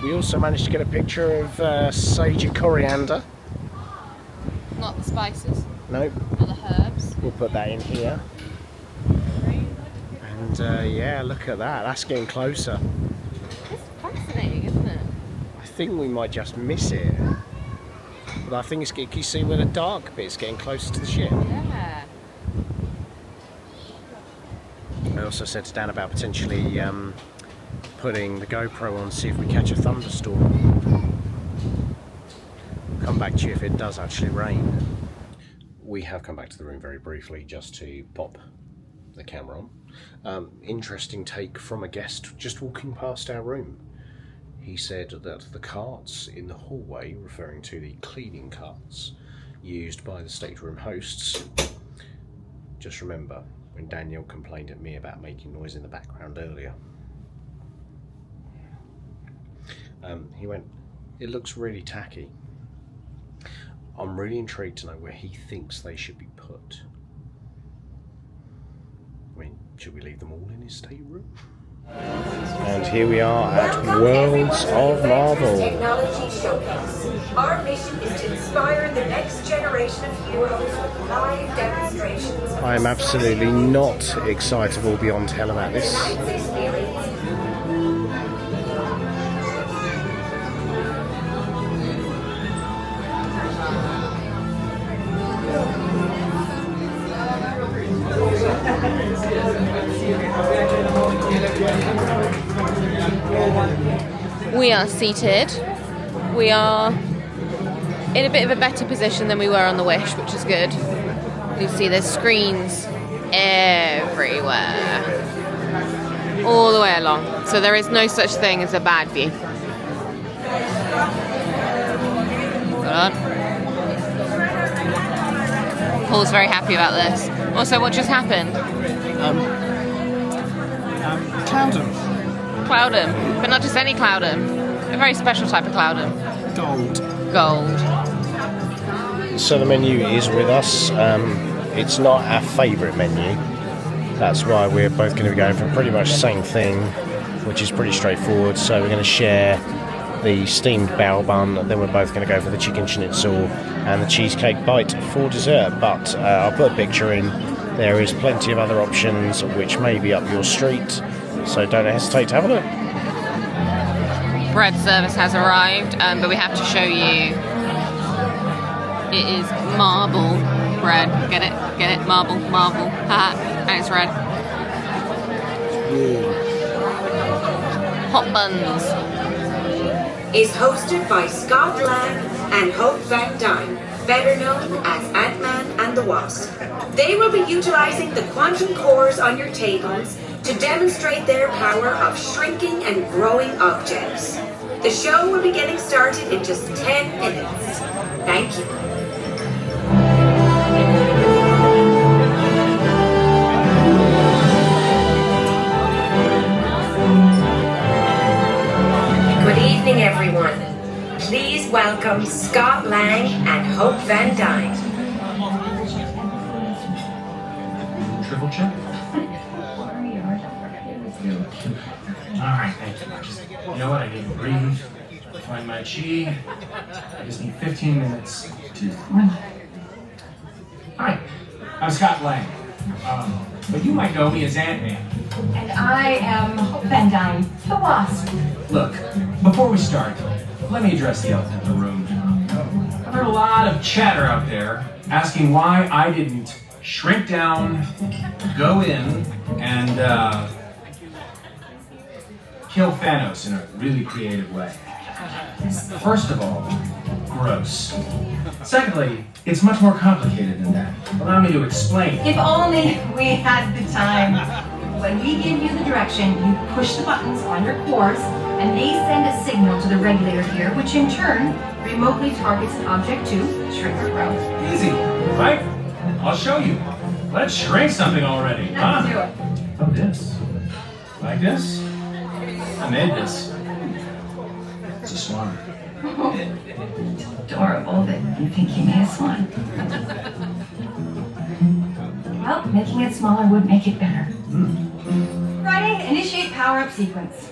We also managed to get a picture of sage and coriander. Not the spices. Nope. Not the herbs. We'll put that in here. And yeah, look at that. That's getting closer. It's fascinating, isn't it? I think we might just miss it. But I think it's getting, you see where the dark bit's getting closer to the ship. Yeah. I also said to Dan about potentially putting the GoPro on, see if we catch a thunderstorm. I'll come back to you if it does actually rain. We have come back to the room very briefly just to pop the camera on. Interesting take from a guest just walking past our room. He said that the carts in the hallway, referring to the cleaning carts used by the stateroom hosts, just remember when Daniel complained at me about making noise in the background earlier. He went, it looks really tacky. I'm really intrigued to know where he thinks they should be put. I mean, should we leave them all in his stateroom? And here we are at Worlds of Marvel. Technology Showcase. Our mission is to inspire the next generation of heroes with live demonstrations. I am absolutely not excitable beyond hell about this. We are seated. We are in a bit of a better position than we were on the Wish, which is good. You see there's screens everywhere, all the way along. So there is no such thing as a bad view. Hold on. Paul's very happy about this. Also, what just happened? Cloudham. Cloudham, but not just any Cloudham. A very special type of Cloudham. Gold. So the menu is with us. It's not our favourite menu. That's why we're both going to be going for pretty much the same thing, which is pretty straightforward. So we're going to share the steamed bao bun, then we're both going to go for the chicken schnitzel and the cheesecake bite for dessert. But I'll put a picture in. There is plenty of other options which may be up your street, so don't hesitate to have a look. Bread service has arrived, but we have to show you. It is marble bread. Get it? Get it? Marble, marble. Haha. And it's red. Hot buns. Is hosted by Scott Lang and Hope Van Dyne, better known as Ant-Man and the Wasp. They will be utilizing the quantum cores on your tables to demonstrate their power of shrinking and growing objects. The show will be getting started in just 10 minutes. Thank you. Good evening, everyone. Please welcome Scott Lang and Hope Van Dyne. Triple check. Alright, thank you. You know what? I need to breathe, find my chi. I just need 15 minutes to. Hi, I'm Scott Lang. But you might know me as Ant-Man. And I am Hope Van Dyne, the Wasp. Look, before we start, let me address the elephant in the room. I've heard a lot of chatter out there asking why I didn't shrink down, go in, and kill Thanos in a really creative way. First of all, gross. Secondly, it's much more complicated than that. Allow me to explain. If only we had the time. When we give you the direction, you push the buttons on your cores, and they send a signal to the regulator here, which in turn remotely targets an object to shrink or grow. Easy, right? I'll show you. Let's shrink something already, huh? Let's do it. Oh, this. Like this? I made this. It's a swan. It's adorable that you think you made a swan. Well, making it smaller would make it better. Friday, initiate power-up sequence.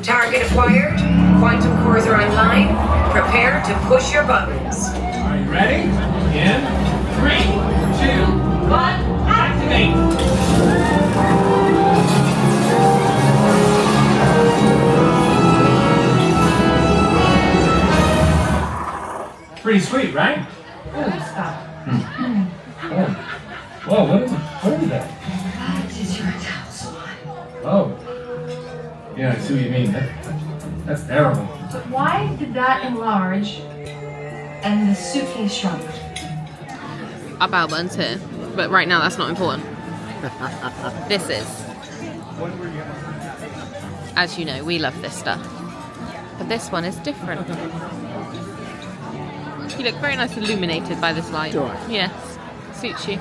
Target acquired. Quantum cores are online. Prepare to push your buttons. Are you ready? In 3, 2, 1, activate! Pretty sweet, right? Oh, stop. Oh. Whoa, what is that? That is your towel swan. Oh. Yeah, I see what you mean. That's terrible. But why did that enlarge and the suitcase shrunk? Our bao buns here, but right now that's not important. This is. As you know, we love this stuff. But this one is different. You look very nice illuminated by this light. Do I? Yes, suits you.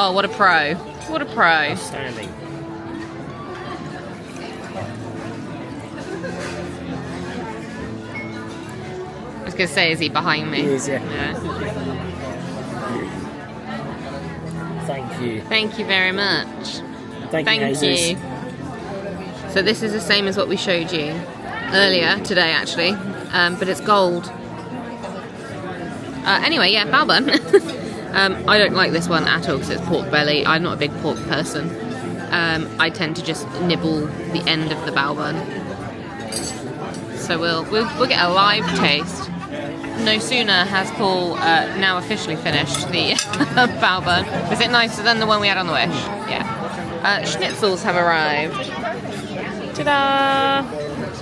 Oh, what a pro. What a pro. Outstanding. I was going to say, is he behind me? He is, yeah. Thank you. Thank you very much. Thank you. you. So this is the same as what we showed you earlier today, actually, but it's gold. Anyway, yeah, bao bun. I don't like this one at all because it's pork belly. I'm not a big pork person. I tend to just nibble the end of the bao bun. So we'll get a live taste. No sooner has Paul now officially finished the bao bun. Was it nicer than the one we had on the Wish? Yeah. Schnitzels have arrived. Ta-da!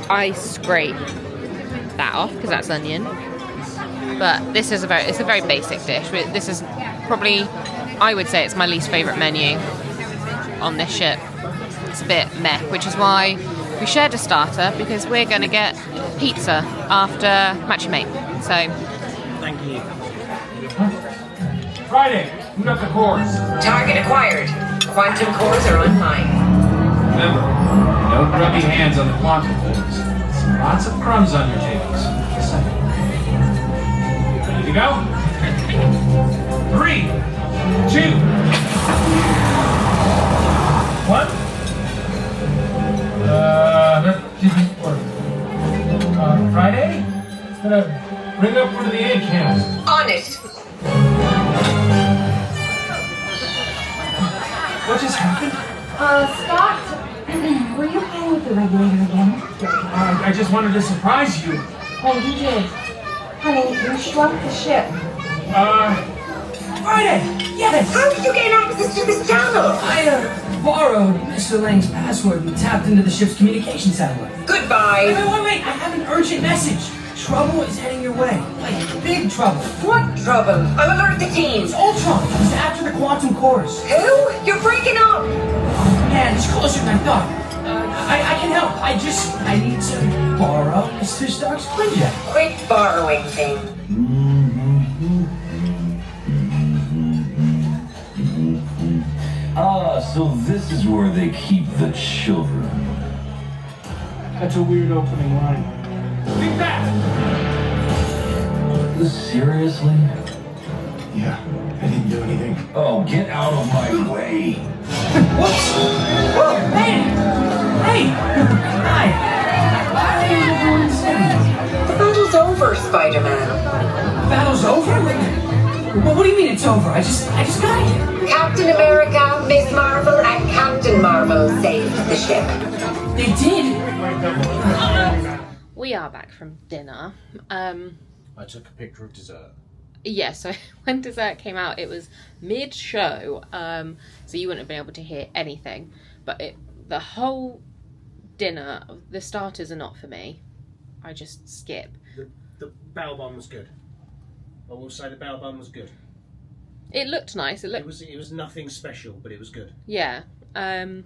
I scrape that off because that's onion. But this is a very basic dish. This is probably, I would say, it's my least favourite menu on this ship. It's a bit meh, which is why we shared a starter because we're going to get pizza after Matchy Mate. So, Thank you. Friday, boot up the cores. Target acquired. Quantum cores are online. Remember, no grubby hands on the quantum cores. Lots of crumbs on your tables. Just saying. go. 3, 2, 1. Friday? Gonna bring up one of the egg cans. On it. What just happened? Scott, were you playing with the regulator again? I just wanted to surprise you. Oh, you did. Honey, you shrunk the ship. Friday! Yes! How did you gain access to this channel? I borrowed Mr. Lang's password and tapped into the ship's communication satellite. Goodbye. Wait, I have an urgent message. Trouble is heading your way. Like, big trouble. What trouble? I'll alert the team. It's Ultron. He's after the quantum cores. Who? You're breaking up. Oh, man, it's closer than I thought. I can help. I need to borrow Mr. Stark's Quinjet. Quit borrowing thing. Ah, so this is where they keep the children. That's a weird opening line. Think back! Seriously? Yeah, I didn't do anything. Oh, get out of my way. Whoops! Whoa, man! Hey! Hi! Why are you everyone saying? The battle's over, Spider-Man. Battle's over? What do you mean it's over? I just got here. Captain America, Miss Marvel, and Captain Marvel saved the ship. They did? We are back from dinner. I took a picture of dessert. Yeah, so when dessert came out, it was mid-show, so you wouldn't have been able to hear anything. But the whole dinner, the starters are not for me. I just skip. The bao bun was good. I will say the bao bun was good. It looked nice. It was nothing special, but it was good. Yeah. And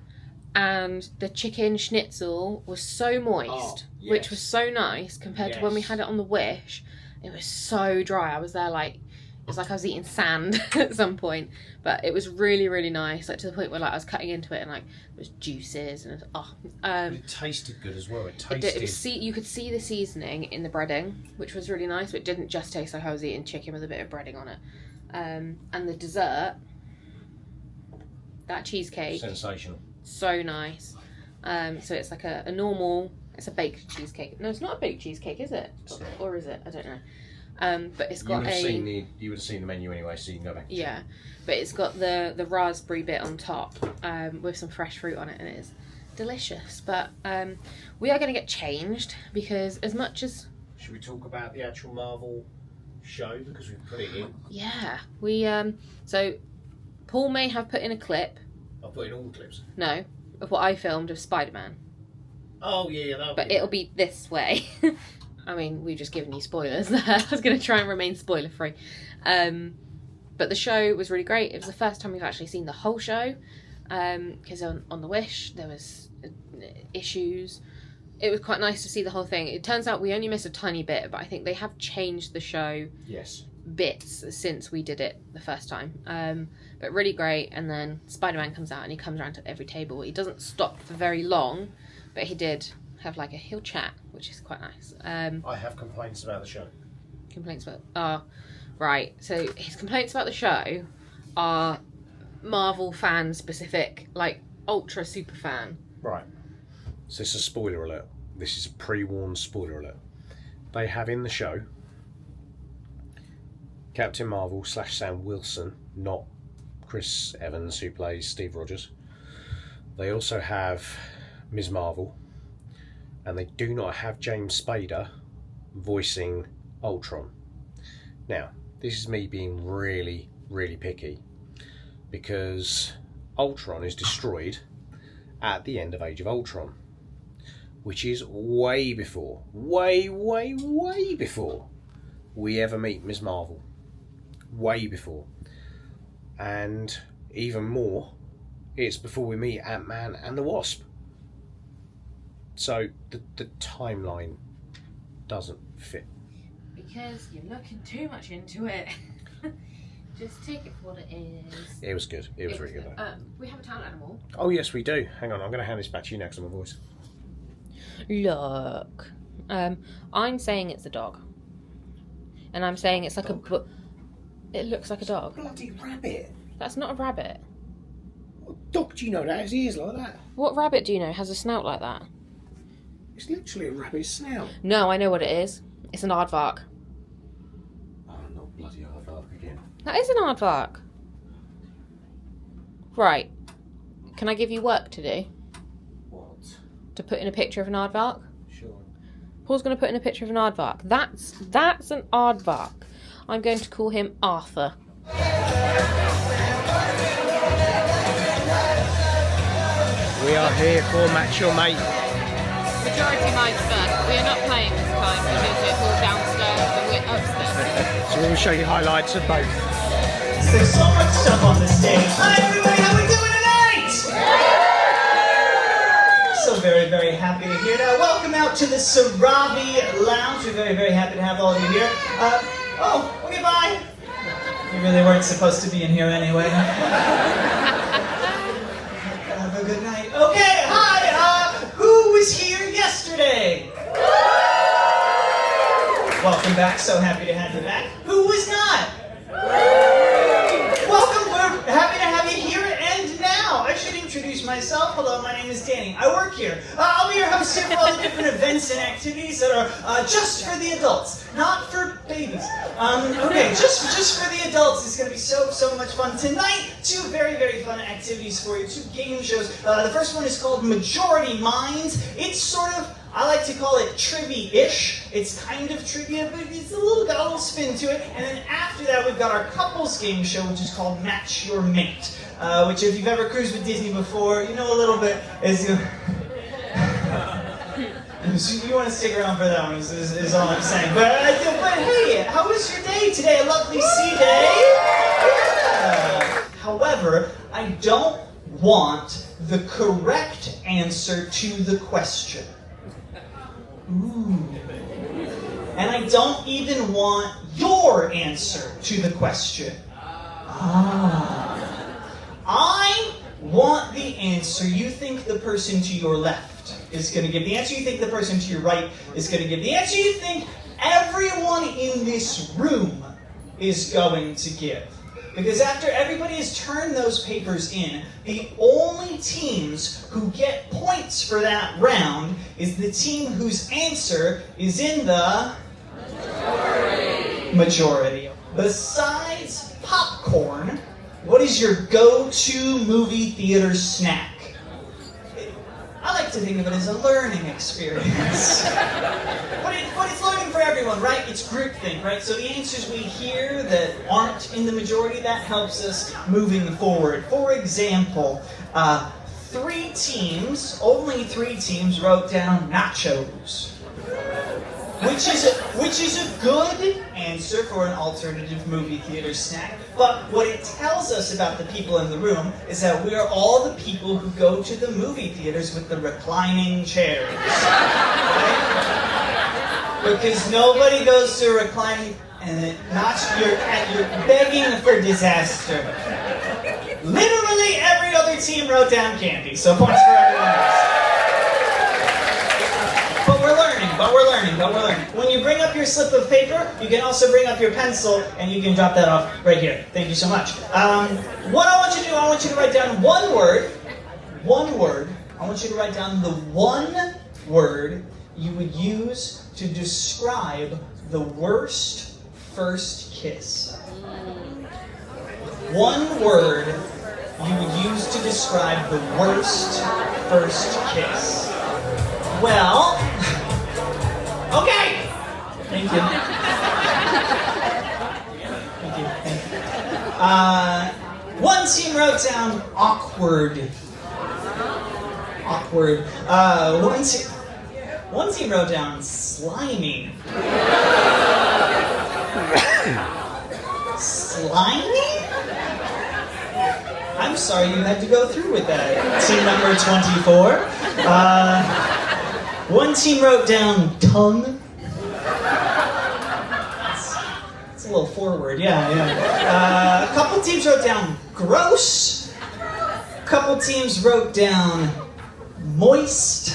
the chicken schnitzel was so moist, which was so nice compared to when we had it on the Wish. It was so dry. I was there it was like I was eating sand at some point. But it was really, really nice, like to the point where I was cutting into it and there was juices and It tasted good as well. You could see the seasoning in the breading, which was really nice, but it didn't just taste like I was eating chicken with a bit of breading on it. And the dessert, that cheesecake, sensational. So nice. So it's like a normal. It's a baked cheesecake. No, it's not a baked cheesecake, is it? Or is it? I don't know. But it's got you would have seen the menu anyway, so you can go back. Yeah, but it's got the raspberry bit on top with some fresh fruit on it, and it is delicious. But we are going to get changed because as much as... Should we talk about the actual Marvel show because we've put it in? Yeah, we so Paul may have put in a clip. I'll put in all the clips. No, of what I filmed of Spider-Man. Oh yeah, but it'll be this way. I mean, we've just given you spoilers there. I was going to try and remain spoiler free. But the show was really great. It was the first time we've actually seen the whole show. Because on The Wish, there was issues. It was quite nice to see the whole thing. It turns out we only missed a tiny bit, but I think they have changed the show bits since we did it the first time. But really great. And then Spider-Man comes out and he comes around to every table. He doesn't stop for very long, but he did have he'll chat, which is quite nice. I have complaints about the show. Complaints about... right. So his complaints about the show are Marvel fan specific, ultra super fan. Right. So this is a spoiler alert. This is a pre-warned spoiler alert. They have in the show Captain Marvel / Sam Wilson, not Chris Evans who plays Steve Rogers. They also have Ms. Marvel, and they do not have James Spader voicing Ultron. Now, this is me being really, really picky because Ultron is destroyed at the end of Age of Ultron, which is way before we ever meet Ms. Marvel. Way before. And even more, it's before we meet Ant-Man and the Wasp. So the timeline doesn't fit. Because you're looking too much into it. Just take it for what it is. It was good. It was really good. We have a town animal. Oh yes, we do. Hang on, I'm going to hand this back to you next on my voice. Look. I'm saying it's a dog. And I'm saying it's like it looks like a dog. Bloody rabbit. That's not a rabbit. What dog do you know that has ears like that? What rabbit do you know has a snout like that? It's literally a rabbit's snout. No, I know what it is. It's an aardvark. Oh, not bloody aardvark again. That is an aardvark. Right. Can I give you work to do? What? To put in a picture of an aardvark? Sure. Paul's going to put in a picture of an aardvark. That's an aardvark. I'm going to call him Arthur. We are here for Match Your Mate. Majority mine's first. We are not playing this time because it's all downstairs and we're upstairs. So we'll show you highlights of both. There's so much stuff on the stage. Hi everybody, how we doing tonight? So very, very happy to hear that. Welcome out to the Sarabi Lounge. We're very, very happy to have all of you here. Okay, bye. You really weren't supposed to be in here anyway. Have a good night. Okay, hi, who was here yesterday? Welcome back, so happy to have you back. Who was not? Welcome, we're happy to have you here and now. I should introduce myself. Hello, my name is Danny. I work here. I'll be your host here for all the different events and activities that are just for the adults, not for babies. Okay, just for the adults. It's going to be so much fun. Tonight, two very, very fun activities for you, two game shows. The first one is called Majority Minds. It's sort of, I like to call it trivia-ish. It's kind of trivia, but it's got a little spin to it. And then after that, we've got our couples game show, which is called Match Your Mate. Which, if you've ever cruised with Disney before, you know a little bit. So you want to stick around for that one, is all I'm saying. But hey, how was your day today? A lovely sea day? Yeah. However, I don't want the correct answer to the question. Ooh. And I don't even want your answer to the question. I want the answer you think the person to your left is going to give. The answer you think the person to your right is going to give. The answer you think everyone in this room is going to give. Because after everybody has turned those papers in, the only teams who get points for that round is the team whose answer is in the majority. Besides popcorn, what is your go-to movie theater snack? I like to think of it as a learning experience. But it's learning for everyone, right? It's groupthink, right? So the answers we hear that aren't in the majority, that helps us moving forward. For example, only three teams wrote down nachos. Which is a good answer for an alternative movie theater snack. But what it tells us about the people in the room is that we are all the people who go to the movie theaters with the reclining chairs. Right? Because nobody goes to a reclining, and you're begging for disaster. Literally every other team wrote down candy, so points for everyone else. But we're learning. When you bring up your slip of paper, you can also bring up your pencil, and you can drop that off right here. Thank you so much. What I want you to do, I want you to write down one word. I want you to write down the one word you would use to describe the worst first kiss. One word you would use to describe the worst first kiss. Well, okay. Thank you. One team wrote down awkward. One team wrote down slimy. Slimy? I'm sorry you had to go through with that. Team number 24. One team wrote down tongue. It's a little forward, yeah. A couple teams wrote down gross. A couple teams wrote down moist.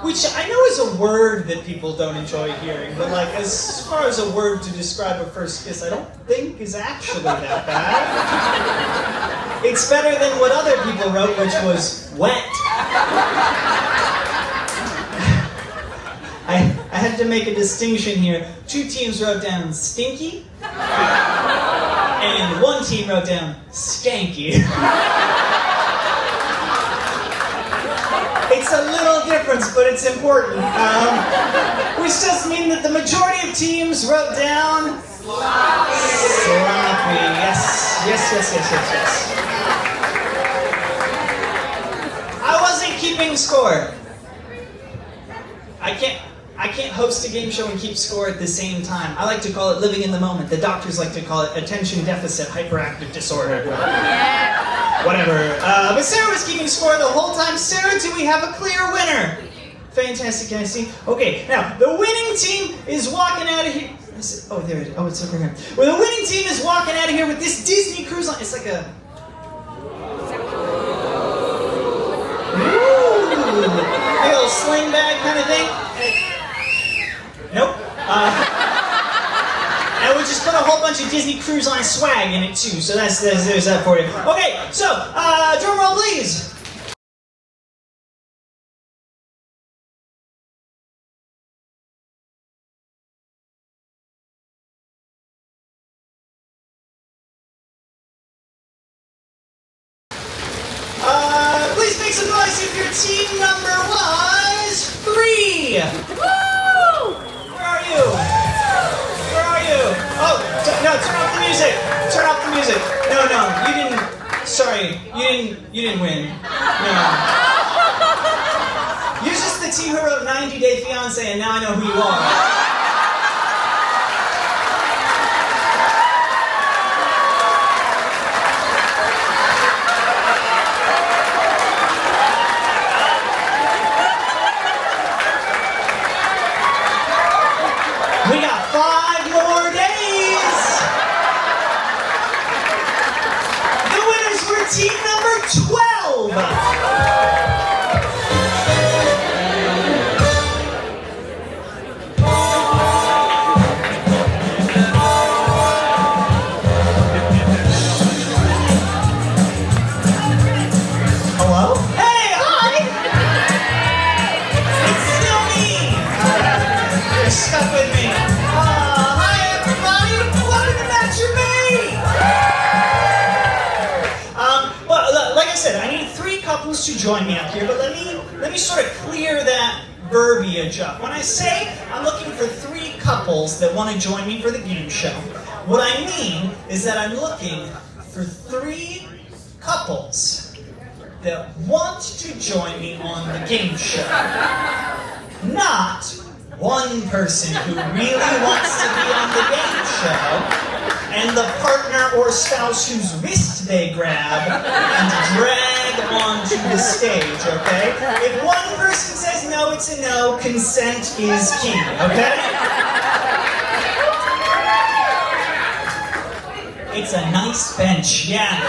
which I know is a word that people don't enjoy hearing, but like as far as a word to describe a first kiss, I don't think is actually that bad. It's better than what other people wrote, which was wet. I had to make a distinction here. 2 teams wrote down stinky, and 1 team wrote down skanky. It's a little difference, but it's important. Which does mean that the majority of teams wrote down sloppy. Yes. I wasn't keeping score. I can't host a game show and keep score at the same time. I like to call it living in the moment. The doctors like to call it attention deficit hyperactive disorder. Whatever. But Sarah was keeping score the whole time. Sarah, do we have a clear winner? Fantastic, can I see? Okay, now, the winning team is walking out of here. Oh, there it is. Oh, it's over here. Well, the winning team is walking out of here with this Disney Cruise Line. It's like a... Ooh! A little sling bag kind of thing. Nope. And we just put a whole bunch of Disney Cruise Line swag in it too, so there's that for you. Okay, so, drum roll please. Please make some noise if your team number was 3. Woo! Where are you? Oh, no, turn off the music. Turn off the music. No, you didn't. Sorry, you didn't win. No. You're just the team who wrote 90 Day Fiancé, and now I know who you are. We got 5 more days! The winners were team number 12! Hello? Hey, hi! It's still me! You're stuck with me. Hi everybody! Welcome to Match Your Mate! Well, like I said, I need 3 couples to join me up here, but let me sort of clear that verbiage up. When I say I'm looking for 3 couples that want to join me for the game show, what I mean is that I'm looking for 3 couples that want to join me on the game show. Not 1 person who really wants to be on the game show and the partner or spouse whose wrist they grab and drag onto the stage, okay? If 1 person says no, it's a no. Consent is key, okay? It's a nice bench, yeah.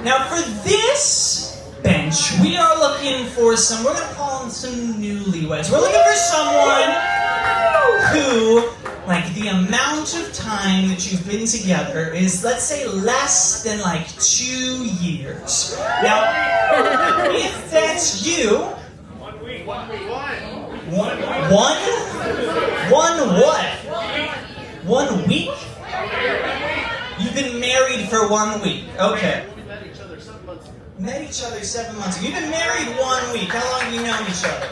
Now for this bench, we are looking for we're going to call them some newlyweds. We're looking for someone who, like, the amount of time that you've been together is, let's say, less than, like, 2 years. Now, if that's you... 1 week. 1 week. One what? 1 week? You've been married for 1 week. Okay. Met each other 7 months ago. You've been married 1 week. How long have you known each other?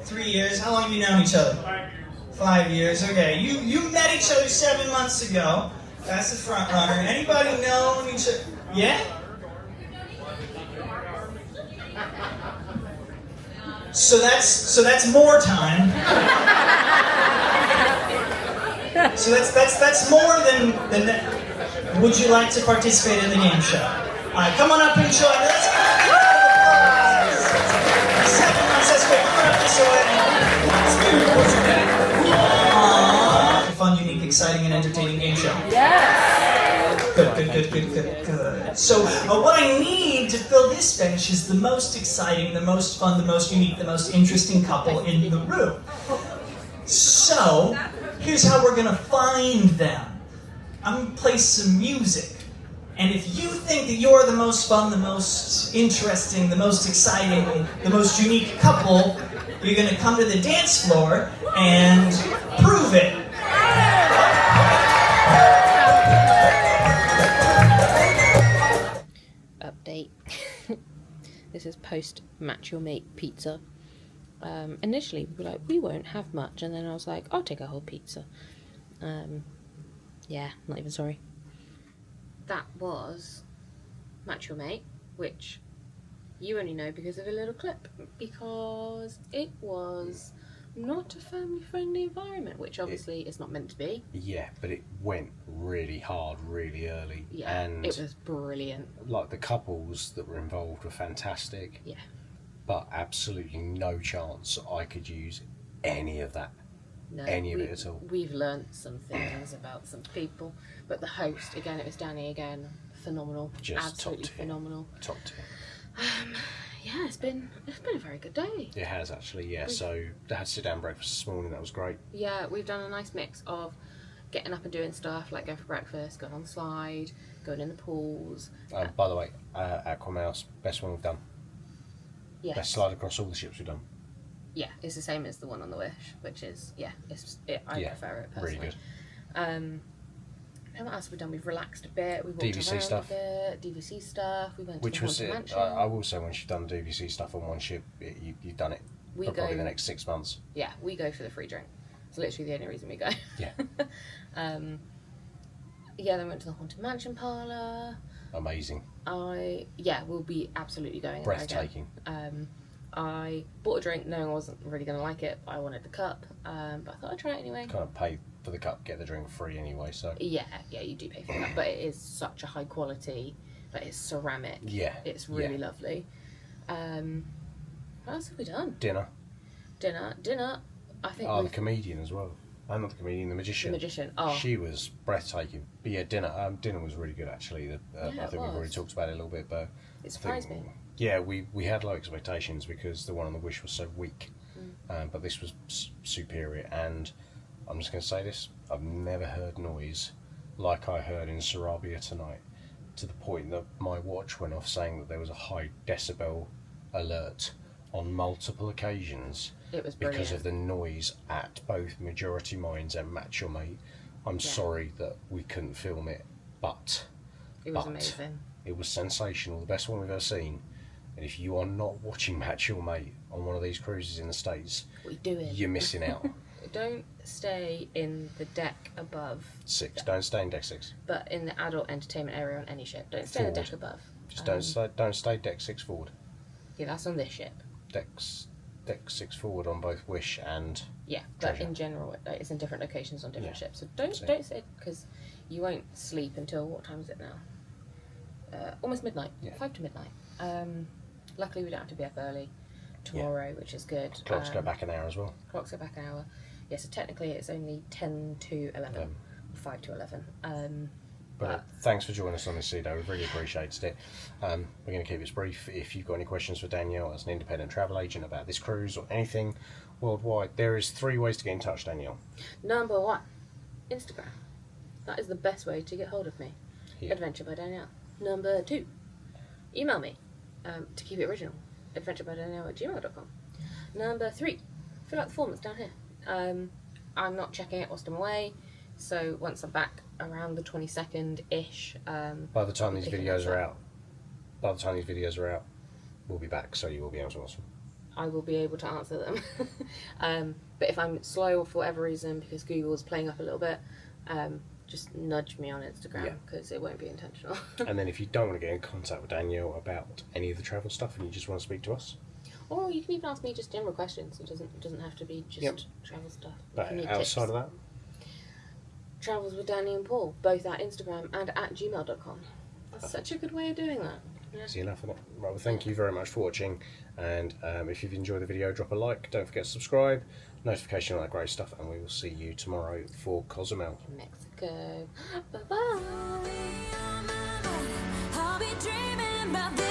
3 years. How long have you known each other? 5 years. Okay. You met each other 7 months ago. That's the front runner. Anybody know each other? Yeah? So that's more time. So that's more than that. Would you like to participate in the game show? All right, come on up and join us. 7 months, that's great. Come on up this way. Fun, unique, exciting, and entertaining game show. Yes. Good. So what I need to fill this bench is the most exciting, the most fun, the most unique, the most interesting couple in the room. So here's how we're gonna find them. I'm gonna play some music. And if you think that you're the most fun, the most interesting, the most exciting, the most unique couple, you're going to come to the dance floor and prove it. Update. This is post Match Your Mate pizza. Initially, we were like, we won't have much. And then I was like, I'll take a whole pizza. Yeah, not even sorry. That was Match Your Mate, which you only know because of a little clip, because it was not a family-friendly environment, which obviously is not meant to be. Yeah, but it went really hard, really early. Yeah, and it was brilliant. Like, the couples that were involved were fantastic. Yeah. But absolutely no chance I could use any of that. No, any of it at all. We've learnt some things about some people, but the host, again, it was Danny again, phenomenal, Just absolutely top tier. phenomenal. Top tier. Yeah, it's been a very good day. It has actually, yeah. So I had sit-down breakfast this morning. That was great. Yeah, we've done a nice mix of getting up and doing stuff like going for breakfast, going on the slide, going in the pools. By the way, AquaMouse, best one we've done. Yes. Best slide across all the ships we've done. Yeah, it's the same as the one on the Wish, which is I prefer it personally. Really good. And what else have we done? We've relaxed a bit. We walked DVC around stuff. a bit. DVC stuff. We went Which to the was Haunted it? Mansion. I will say, once you've done DVC stuff on one ship, you've done it We for probably go- the next 6 months. Yeah, we go for the free drink. It's literally the only reason we go. Yeah. Yeah, then went to the Haunted Mansion Parlor. Amazing. We'll be absolutely going there again. Breathtaking. I bought a drink knowing I wasn't really going to like it, but I wanted the cup. But I thought I'd try it anyway. Kind of pay for the cup, get the drink free anyway. So Yeah, you do pay for that, but it is such a high quality. Like, it's ceramic. Yeah, It's really yeah. lovely. What else have we done? dinner. Dinner. I think Oh, the we've... comedian as well. Not the comedian, the magician. The magician, oh. She was breathtaking. But yeah, dinner was really good actually. I it think we've already was. talked about it a little bit, but It surprised me. Yeah, we had low expectations because the one on the Wish was so weak, Mm. but this was superior. And I'm just going to say this: I've never heard noise like I heard in Sarabi tonight, to the point that my watch went off saying that there was a high decibel alert on multiple occasions. It was because brilliant. of the noise at both Majority Minds and Match Your Mate. I'm sorry that we couldn't film it, but It was amazing. It was sensational, the best one we've ever seen. And if you are not watching Match Your Mate on one of these cruises in the States, What are you doing? you're missing out. Don't stay in the deck above. 6, don't stay in deck 6. But in the adult entertainment area on any ship. Don't stay in the deck above. Just don't stay deck 6 forward. Yeah, that's on this ship. Deck 6 forward on both Wish and Yeah, but Treasure. in general, it's in different locations on different Yeah. ships. So don't stay, because you won't sleep until, what time is it now? Almost midnight. Yeah. 5 to midnight. Luckily, we don't have to be up early tomorrow, which is good. Clocks go back an hour as well. Clocks go back an hour. Yeah, so technically it's only 10 to 11. 5 to 11. But thanks for joining us on this, Cedo. We've really appreciated it. We're going to keep this brief. If you've got any questions for Danielle as an independent travel agent about this cruise or anything worldwide, there is 3 ways to get in touch, Danielle. Number 1, Instagram. That is the best way to get hold of me. Yeah. Adventure by Danielle. Number 2, email me to keep it original. adventurebydanielle@gmail.com. Number 3, fill out the form that's down here. I'm not checking it whilst I'm away, so once I'm back around the 22nd-ish. By the time these picking videos those are up. out, we'll be back, so you will be able to answer them. I will be able to answer them. But if I'm slow for whatever reason, because Google's playing up a little bit, just nudge me on Instagram, because it won't be intentional. And then if you don't want to get in contact with Danielle about any of the travel stuff and you just want to speak to us, Or you can even ask me just general questions. It doesn't have to be just travel stuff. but outside of that, Travels with Danny and Paul, both at Instagram and at gmail.com. That's such a good way of doing that. Yeah. easy enough, isn't it? Right, well, thank you very much for watching, and if you've enjoyed the video, drop a like, don't forget to subscribe, notification, all that great stuff, and we will see you tomorrow for Cozumel. Mexico. Bye-bye. about this.